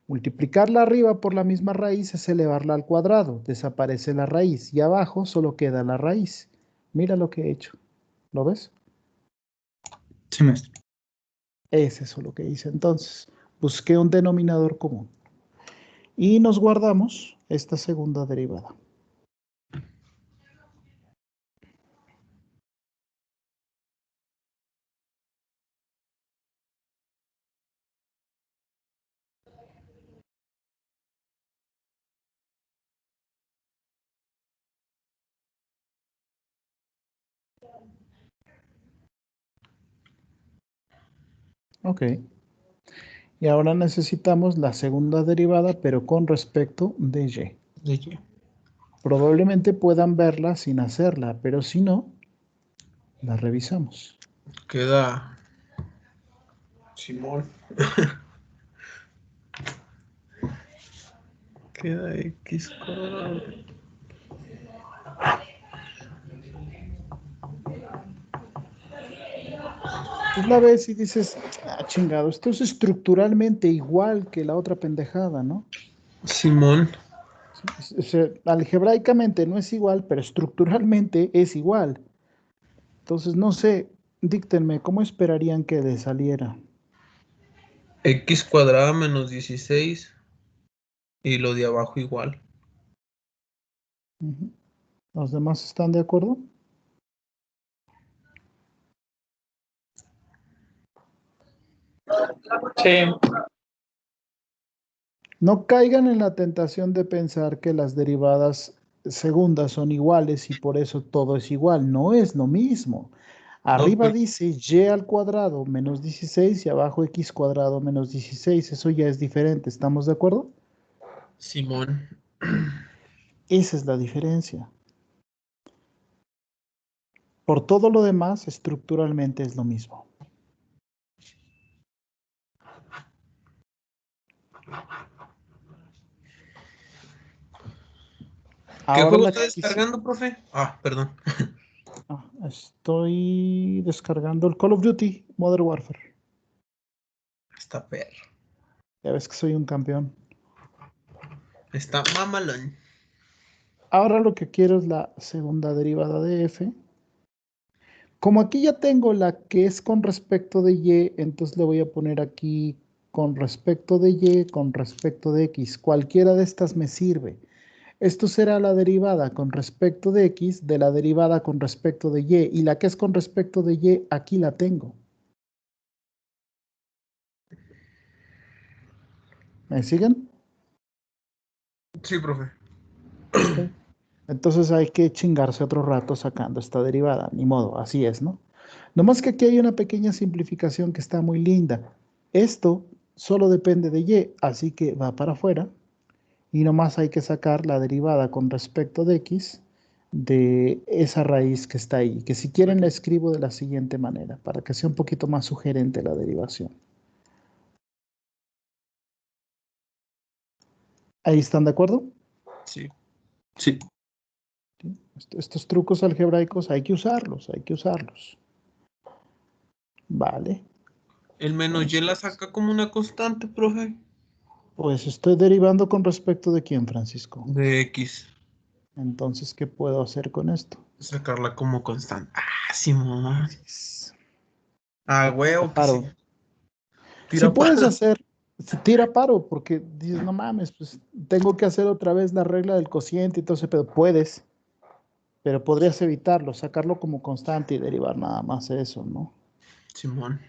Multiplicarla arriba por la misma raíz es elevarla al cuadrado. Desaparece la raíz y abajo solo queda la raíz. Mira lo que he hecho. ¿Lo ves? Sí, maestro. Es eso lo que hice. Entonces, busqué un denominador común. Y nos guardamos esta segunda derivada. Ok. Y ahora necesitamos la segunda derivada, pero con respecto de y. ¿De qué? Probablemente puedan verla sin hacerla, pero si no, la revisamos. Queda Simón. Queda x cuadrado. Tú la ves y dices, ah, chingado, esto es estructuralmente igual que la otra pendejada, ¿no? Simón. O sea, algebraicamente no es igual, pero estructuralmente es igual. Entonces, no sé, díctenme, ¿cómo esperarían que le saliera? X cuadrada menos 16 y lo de abajo igual. Ujú. ¿Los demás están de acuerdo? Sí. No caigan en la tentación de pensar que las derivadas segundas son iguales y por eso todo es igual. No es lo mismo. No, Arriba pero dice y al cuadrado menos 16 y abajo x cuadrado menos 16. Eso ya es diferente. ¿Estamos de acuerdo? Simón. Esa es la diferencia. Por todo lo demás, estructuralmente es lo mismo. ¿Qué Ahora juego la está que descargando, profe? Ah, perdón. estoy descargando el Call of Duty Modern Warfare. Está perro. Ya ves que soy un campeón. Está mamalón. Ahora lo que quiero es la segunda derivada de f. Como aquí ya tengo la que es con respecto de y, entonces le voy a poner aquí con respecto de y, con respecto de x. Cualquiera de estas me sirve. Esto será la derivada con respecto de x de la derivada con respecto de y. Y la que es con respecto de y, aquí la tengo. ¿Me siguen? Sí, profe. Ok. Entonces hay que chingarse otro rato sacando esta derivada. Ni modo, así es, ¿no? Nomás que aquí hay una pequeña simplificación que está muy linda. Esto solo depende de y, así que va para afuera. Y nomás hay que sacar la derivada con respecto de x de esa raíz que está ahí. Que si quieren la escribo de la siguiente manera, para que sea un poquito más sugerente la derivación. ¿Ahí están de acuerdo? Sí. Sí. Estos trucos algebraicos hay que usarlos, hay que usarlos. Vale. El menos y la saca como una constante, profe. Pues estoy derivando con respecto de quién, Francisco. De X. Entonces, ¿qué puedo hacer con esto? Sacarla como constante. Ah, Simón. Pues, Ah, huevo, que sí. paro. Si Tira puedes paro. hacer, si tira paro, porque dices, no mames, pues tengo que hacer otra vez la regla del cociente y todo ese pedo. Puedes, pero podrías evitarlo, sacarlo como constante y derivar nada más eso, ¿no? Simón.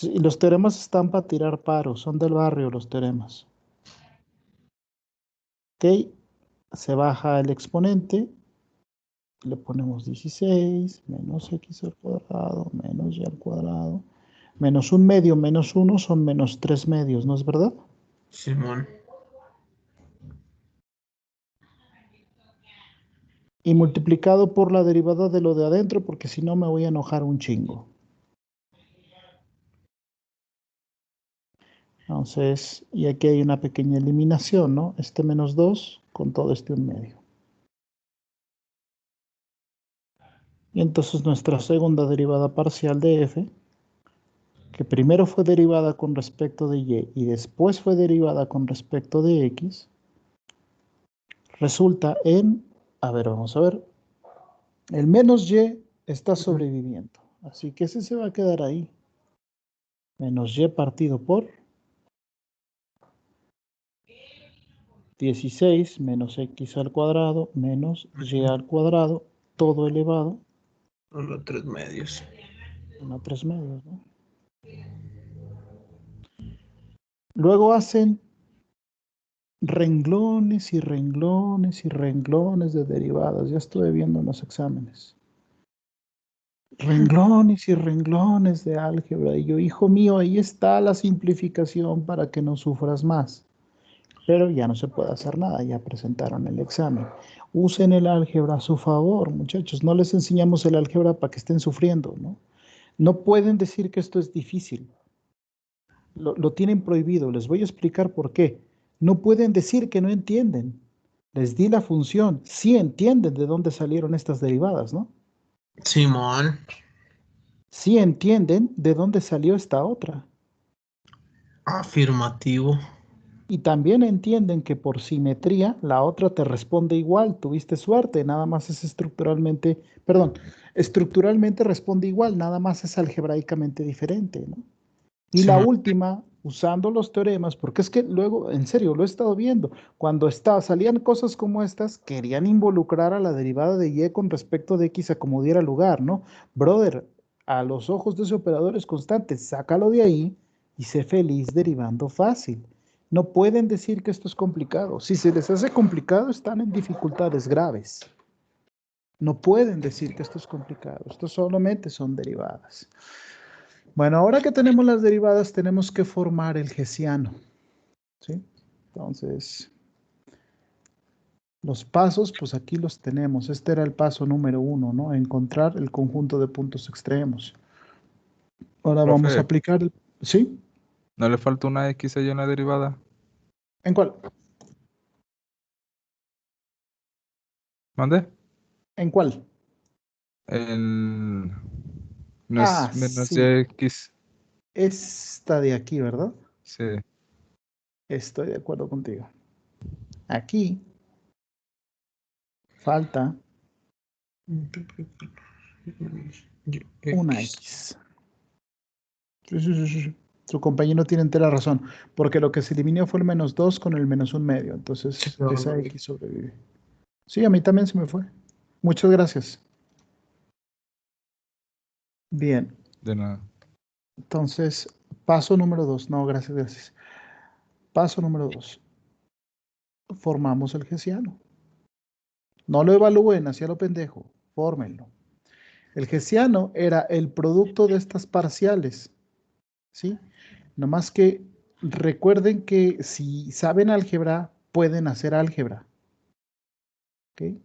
Y los teoremas están para tirar paro, son del barrio los teoremas. Ok, se baja el exponente, le ponemos 16, menos x al cuadrado, menos y al cuadrado, menos un medio, menos 1 son menos 3 medios, ¿no es verdad? Simón. Y multiplicado por la derivada de lo de adentro, porque si no me voy a enojar un chingo. Entonces, y aquí hay una pequeña eliminación, ¿no? Este menos 2 con todo este 1/2. Y entonces nuestra segunda derivada parcial de f que primero fue derivada con respecto de y y después fue derivada con respecto de x, resulta en, a ver, vamos a ver, el menos y está sobreviviendo. Así que ese se va a quedar ahí. Menos y partido por 16 menos x al cuadrado menos y al cuadrado, todo elevado. A los 3 medios. 1/3 medios, ¿no? Luego hacen renglones y renglones y renglones de derivadas. Ya estuve viendo en los exámenes. Renglones y renglones de álgebra. Y yo, hijo mío, ahí está la simplificación para que no sufras más. Pero ya no se puede hacer nada, ya presentaron el examen. Usen el álgebra a su favor, muchachos. No les enseñamos el álgebra para que estén sufriendo, ¿no? No pueden decir que esto es difícil. Lo tienen prohibido. Les voy a explicar por qué. No pueden decir que no entienden. Les di la función. Sí entienden de dónde salieron estas derivadas, ¿no? Simón. Sí entienden de dónde salió esta otra. Afirmativo. Y también entienden que por simetría la otra te responde igual. Tuviste suerte, nada más es estructuralmente responde igual, nada más es algebraicamente diferente, ¿no? Y la última, usando los teoremas, porque es que luego, en serio, lo he estado viendo, cuando salían cosas como estas, querían involucrar a la derivada de y con respecto de x a como diera lugar, ¿no? Brother, a los ojos de ese operador es constante, sácalo de ahí y sé feliz derivando fácil. No pueden decir que esto es complicado. Si se les hace complicado, están en dificultades graves. No pueden decir que esto es complicado. Esto solamente son derivadas. Bueno, ahora que tenemos las derivadas, tenemos que formar el hessiano, ¿sí? Entonces, los pasos, pues aquí los tenemos. Este era el paso número 1, ¿no? Encontrar el conjunto de puntos extremos. Ahora Profe, vamos a aplicar el... ¿Sí? ¿no le falta una X ahí en la derivada? ¿En cuál? ¿Mande? ¿En cuál? No es menos Sí. YX. Esta de aquí, ¿verdad? Sí. Estoy de acuerdo contigo. Aquí falta una X. Sí. Su compañero tiene entera razón, porque lo que se eliminó fue el -2 con el -1 medio, entonces esa X sobrevive. Sí, a mí también se me fue. Muchas gracias. Bien. De nada. Entonces, paso número 2. No, gracias. Paso número 2. Formamos el hessiano. No lo evalúen hacia lo pendejo, fórmenlo. El hessiano era el producto de estas parciales, ¿sí? Nomás que recuerden que si saben álgebra, pueden hacer álgebra. ¿Ok?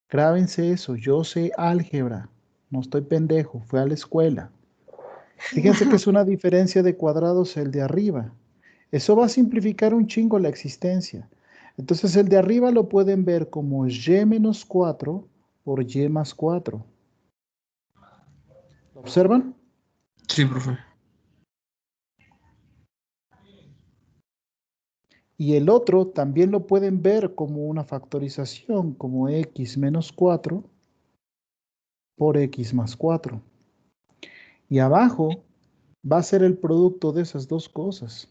Grábense eso, yo sé álgebra, no estoy pendejo, fui a la escuela. Fíjense que es una diferencia de cuadrados el de arriba. Eso va a simplificar un chingo la existencia. Entonces el de arriba lo pueden ver como y menos 4 por y más 4. ¿Lo observan? Sí, profe. Y el otro también lo pueden ver como una factorización, como x menos 4 por x más 4. Y abajo va a ser el producto de esas dos cosas.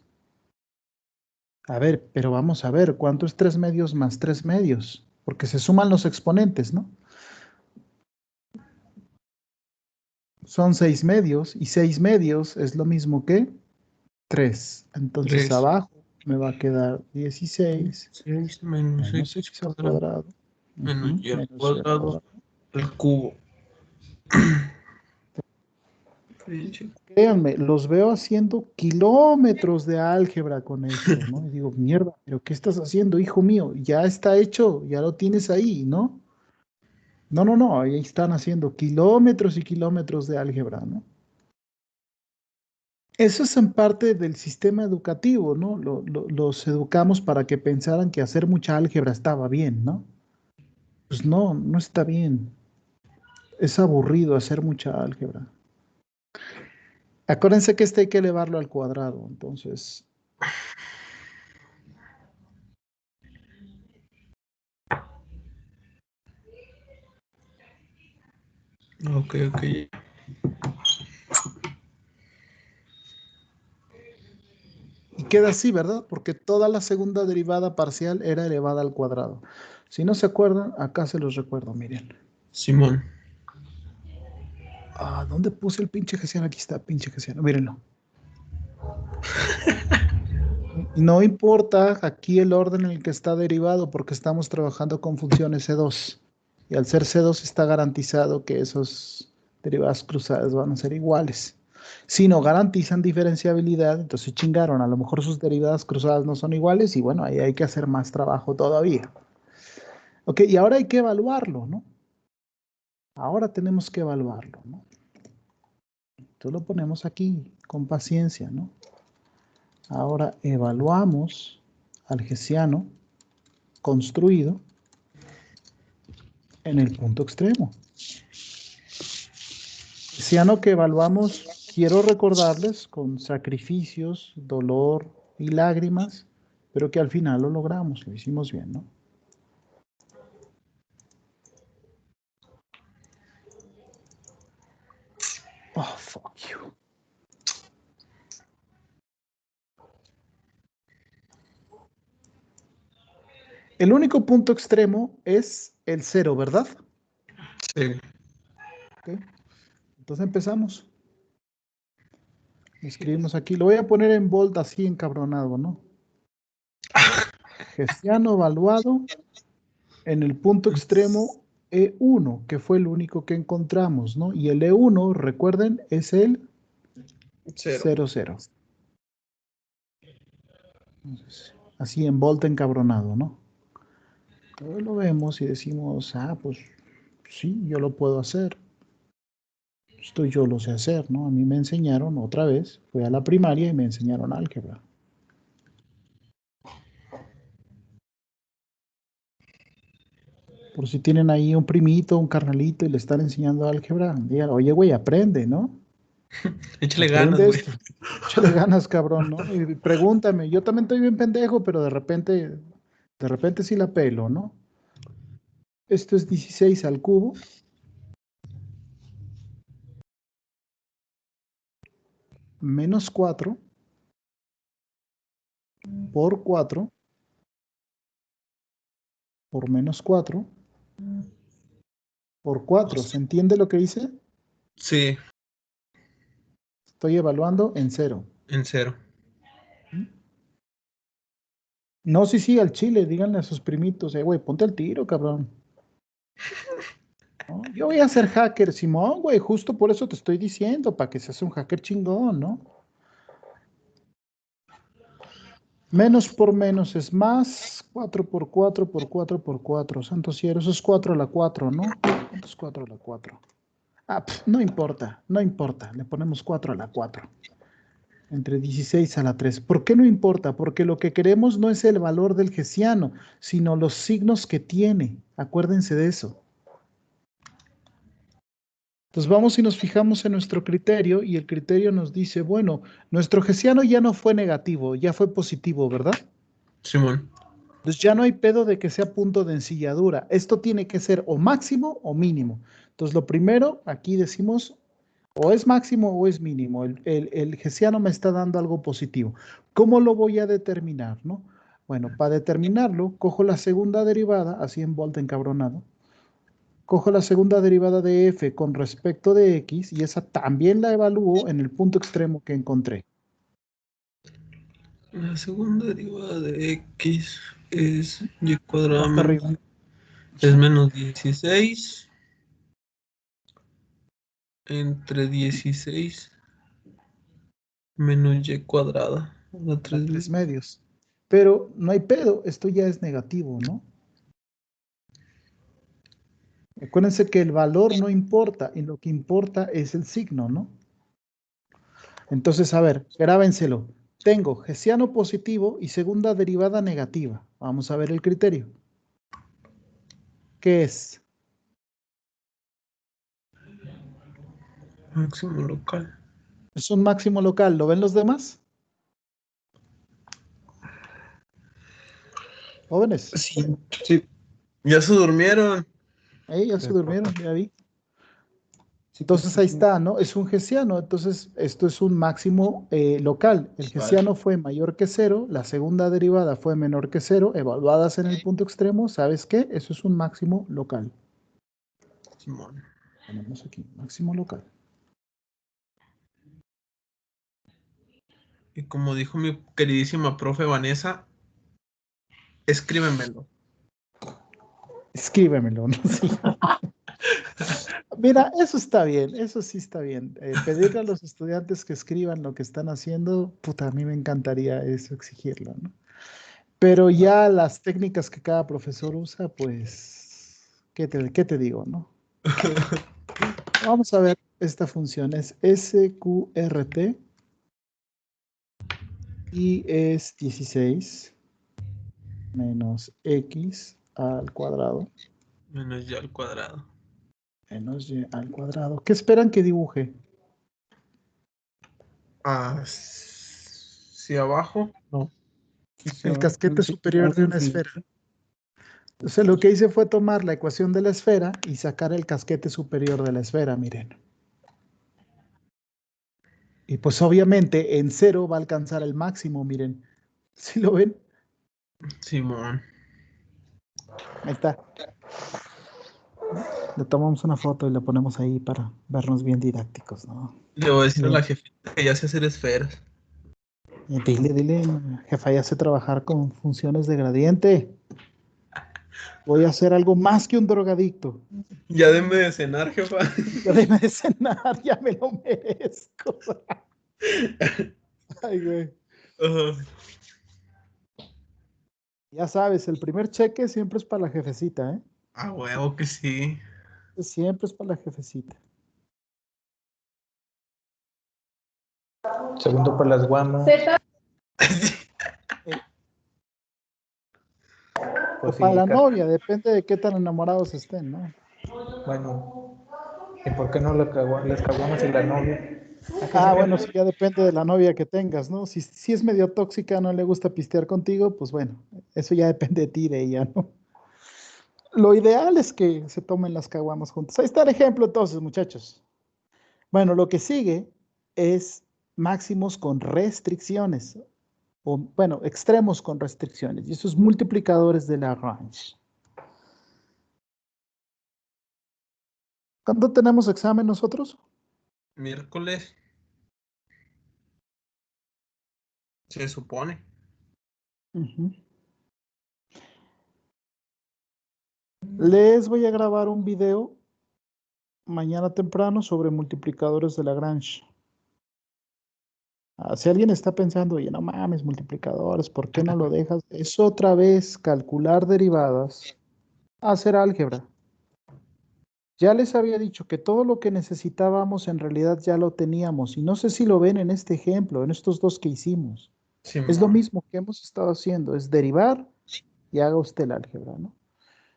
A ver, pero vamos a ver, ¿cuánto es 3 medios más 3 medios? Porque se suman los exponentes, ¿no? Son 6 medios, y 6 medios es lo mismo que 3. Entonces 3. abajo me va a quedar 16 6 menos x al cuadrado. Menos y al Menos y al cuadrado. El cubo. Créanme, los veo haciendo kilómetros de álgebra con esto, ¿no? Y digo, mierda, ¿pero qué estás haciendo, hijo mío? Ya está hecho, ya lo tienes ahí, ¿no? No, ahí están haciendo kilómetros y kilómetros de álgebra, ¿no? Eso es en parte del sistema educativo, ¿no? Los educamos para que pensaran que hacer mucha álgebra estaba bien, ¿no? Pues no, no está bien. Es aburrido hacer mucha álgebra. Acuérdense que este hay que elevarlo al cuadrado, entonces... Ok. Y queda así, ¿verdad? Porque toda la segunda derivada parcial era elevada al cuadrado. Si no se acuerdan, acá se los recuerdo, miren. Simón. Ah, ¿dónde puse el pinche hessiano? Aquí está, pinche hessiano, mírenlo. No importa aquí el orden en el que está derivado porque estamos trabajando con funciones C2. Y al ser C2 está garantizado que esas derivadas cruzadas van a ser iguales. Si no garantizan diferenciabilidad, entonces chingaron. A lo mejor sus derivadas cruzadas no son iguales y bueno, ahí hay que hacer más trabajo todavía. Ok, y ahora hay que evaluarlo, ¿no? Ahora tenemos que evaluarlo, ¿no? Entonces lo ponemos aquí con paciencia, ¿no? Ahora evaluamos al hessiano construido en el punto extremo. Hessiano que evaluamos, quiero recordarles, con sacrificios, dolor y lágrimas, pero que al final lo logramos, lo hicimos bien, ¿no? Oh, fuck you. El único punto extremo es el 0, ¿verdad? Sí. Okay. Entonces empezamos. Escribimos aquí. Lo voy a poner en bold así encabronado, ¿no? Hessiano evaluado en el punto extremo E1, que fue el único que encontramos, ¿no? Y el E1, recuerden, es el 0, 0. Entonces, así en bold encabronado, ¿no? Entonces lo vemos y decimos, ah, pues sí, yo lo puedo hacer. Esto yo lo sé hacer, ¿no? A mí me enseñaron otra vez, fui a la primaria y me enseñaron álgebra. Por si tienen ahí un primito, un carnalito y le están enseñando álgebra, digan, oye, güey, aprende, ¿no? Échale Aprende ganas, esto. Échale ganas, cabrón, ¿no? Y pregúntame, yo también estoy bien pendejo, pero de repente sí la pelo, ¿no? Esto es 16 al cubo. Menos 4 por 4 por menos 4 por 4. ¿Se entiende lo que dice? Sí, Estoy evaluando en 0. en 0. No, sí, al chile, díganle a sus primitos, güey, ponte al tiro, cabrón. ¿No? Yo voy a ser hacker, Simón, güey, justo por eso te estoy diciendo, para que seas un hacker chingón, ¿no? Menos por menos es más, 4 por 4 por 4 por 4, santo cielo, eso es 4 a la 4, ¿no? ¿Cuánto es 4 a la 4? Ah, no importa, le ponemos 4 a la 4. Entre 16 a la 3. ¿Por qué no importa? Porque lo que queremos no es el valor del hessiano, sino los signos que tiene. Acuérdense de eso. Entonces vamos y nos fijamos en nuestro criterio y el criterio nos dice, bueno, nuestro hessiano ya no fue negativo, ya fue positivo, ¿verdad? Simón. Entonces ya no hay pedo de que sea punto de ensilladura. Esto tiene que ser o máximo o mínimo. Entonces lo primero, aquí decimos, o es máximo o es mínimo. El hessiano me está dando algo positivo. ¿Cómo lo voy a determinar, no? Bueno, para determinarlo, cojo la segunda derivada, así en volta encabronado. Cojo la segunda derivada de f con respecto de x y esa también la evalúo en el punto extremo que encontré. La segunda derivada de x es y cuadrado Hasta menos, arriba. es menos 16 entre 16 menos y cuadrada. A 3 medios. Pero no hay pedo, esto ya es negativo, ¿no? Acuérdense que el valor no importa y lo que importa es el signo, ¿no? Entonces, a ver, grábenselo. Tengo hessiano positivo y segunda derivada negativa. Vamos a ver el criterio. ¿Qué es? Máximo local. Es un máximo local. ¿Lo ven los demás? Jóvenes. Sí, sí. Ya se durmieron. Ya se durmieron, ya vi. Entonces ahí está, ¿no? Es un hessiano, entonces esto es un máximo local. El hessiano fue mayor que cero, la segunda derivada fue menor que cero, evaluadas en el punto extremo, ¿sabes qué? Eso es un máximo local. Simón. Ponemos aquí, máximo local. Y como dijo mi queridísima profe Vanessa, escríbemelo. Escríbemelo, ¿no? Sí. Mira, eso está bien, eso sí está bien. Pedirle a los estudiantes que escriban lo que están haciendo, puta, a mí me encantaría eso, exigirlo, ¿no? Pero ya las técnicas que cada profesor usa, pues, qué te digo, no? Vamos a ver esta función, es SQRT y es 16 menos X al cuadrado Menos y al cuadrado. menos Y al cuadrado. ¿Qué esperan que dibuje? Si abajo, no. El casquete superior de una esfera. Entonces lo que hice fue tomar la ecuación de la esfera y sacar el casquete superior de la esfera, miren. Y pues obviamente en cero va a alcanzar el máximo, miren. ¿Sí lo ven? Simón. Ahí está. Le tomamos una foto y la ponemos ahí para vernos bien didácticos, ¿no? Le voy a decir a la jefita que ya sé hacer esferas. Dile, jefa, ya sé trabajar con funciones de gradiente. Voy a hacer algo más que un drogadicto. Ya denme de cenar, jefa. Ya déjame de cenar, ya me lo merezco. Ay, güey. Ya sabes, el primer cheque siempre es para la jefecita, ¿eh? Ah, huevo que sí. Siempre es para la jefecita. Segundo para las guamas. O para la novia, depende de qué tan enamorados estén, ¿no? Bueno, ¿y por qué no las caguamas y la novia? Bueno, sí, ya depende de la novia que tengas, ¿no? Si es medio tóxica, no le gusta pistear contigo, pues bueno, eso ya depende de ti, de ella, ¿no? Lo ideal es que se tomen las caguamas juntos. Ahí está el ejemplo entonces, muchachos. Bueno, lo que sigue es máximos con restricciones, o bueno, extremos con restricciones, y esos multiplicadores de Lagrange. ¿Cuándo tenemos examen nosotros? Miércoles. Se supone. Les voy a grabar un video mañana temprano sobre multiplicadores de Lagrange. Si alguien está pensando, oye, no mames, multiplicadores, ¿por qué no lo dejas? Es otra vez calcular derivadas, hacer álgebra. Ya les había dicho que todo lo que necesitábamos en realidad ya lo teníamos. Y no sé si lo ven en este ejemplo, en estos dos que hicimos. Sí, es lo mismo que hemos estado haciendo, es derivar y haga usted el álgebra, ¿no?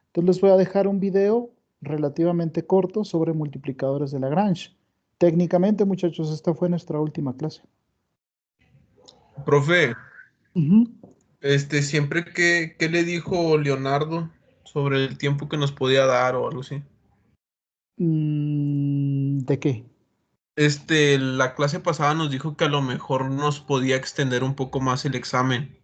Entonces les voy a dejar un video relativamente corto sobre multiplicadores de Lagrange. Técnicamente, muchachos, esta fue nuestra última clase. Profe, siempre que le dijo Leonardo sobre el tiempo que nos podía dar o algo así. ¿De qué? La clase pasada nos dijo que a lo mejor nos podía extender un poco más el examen.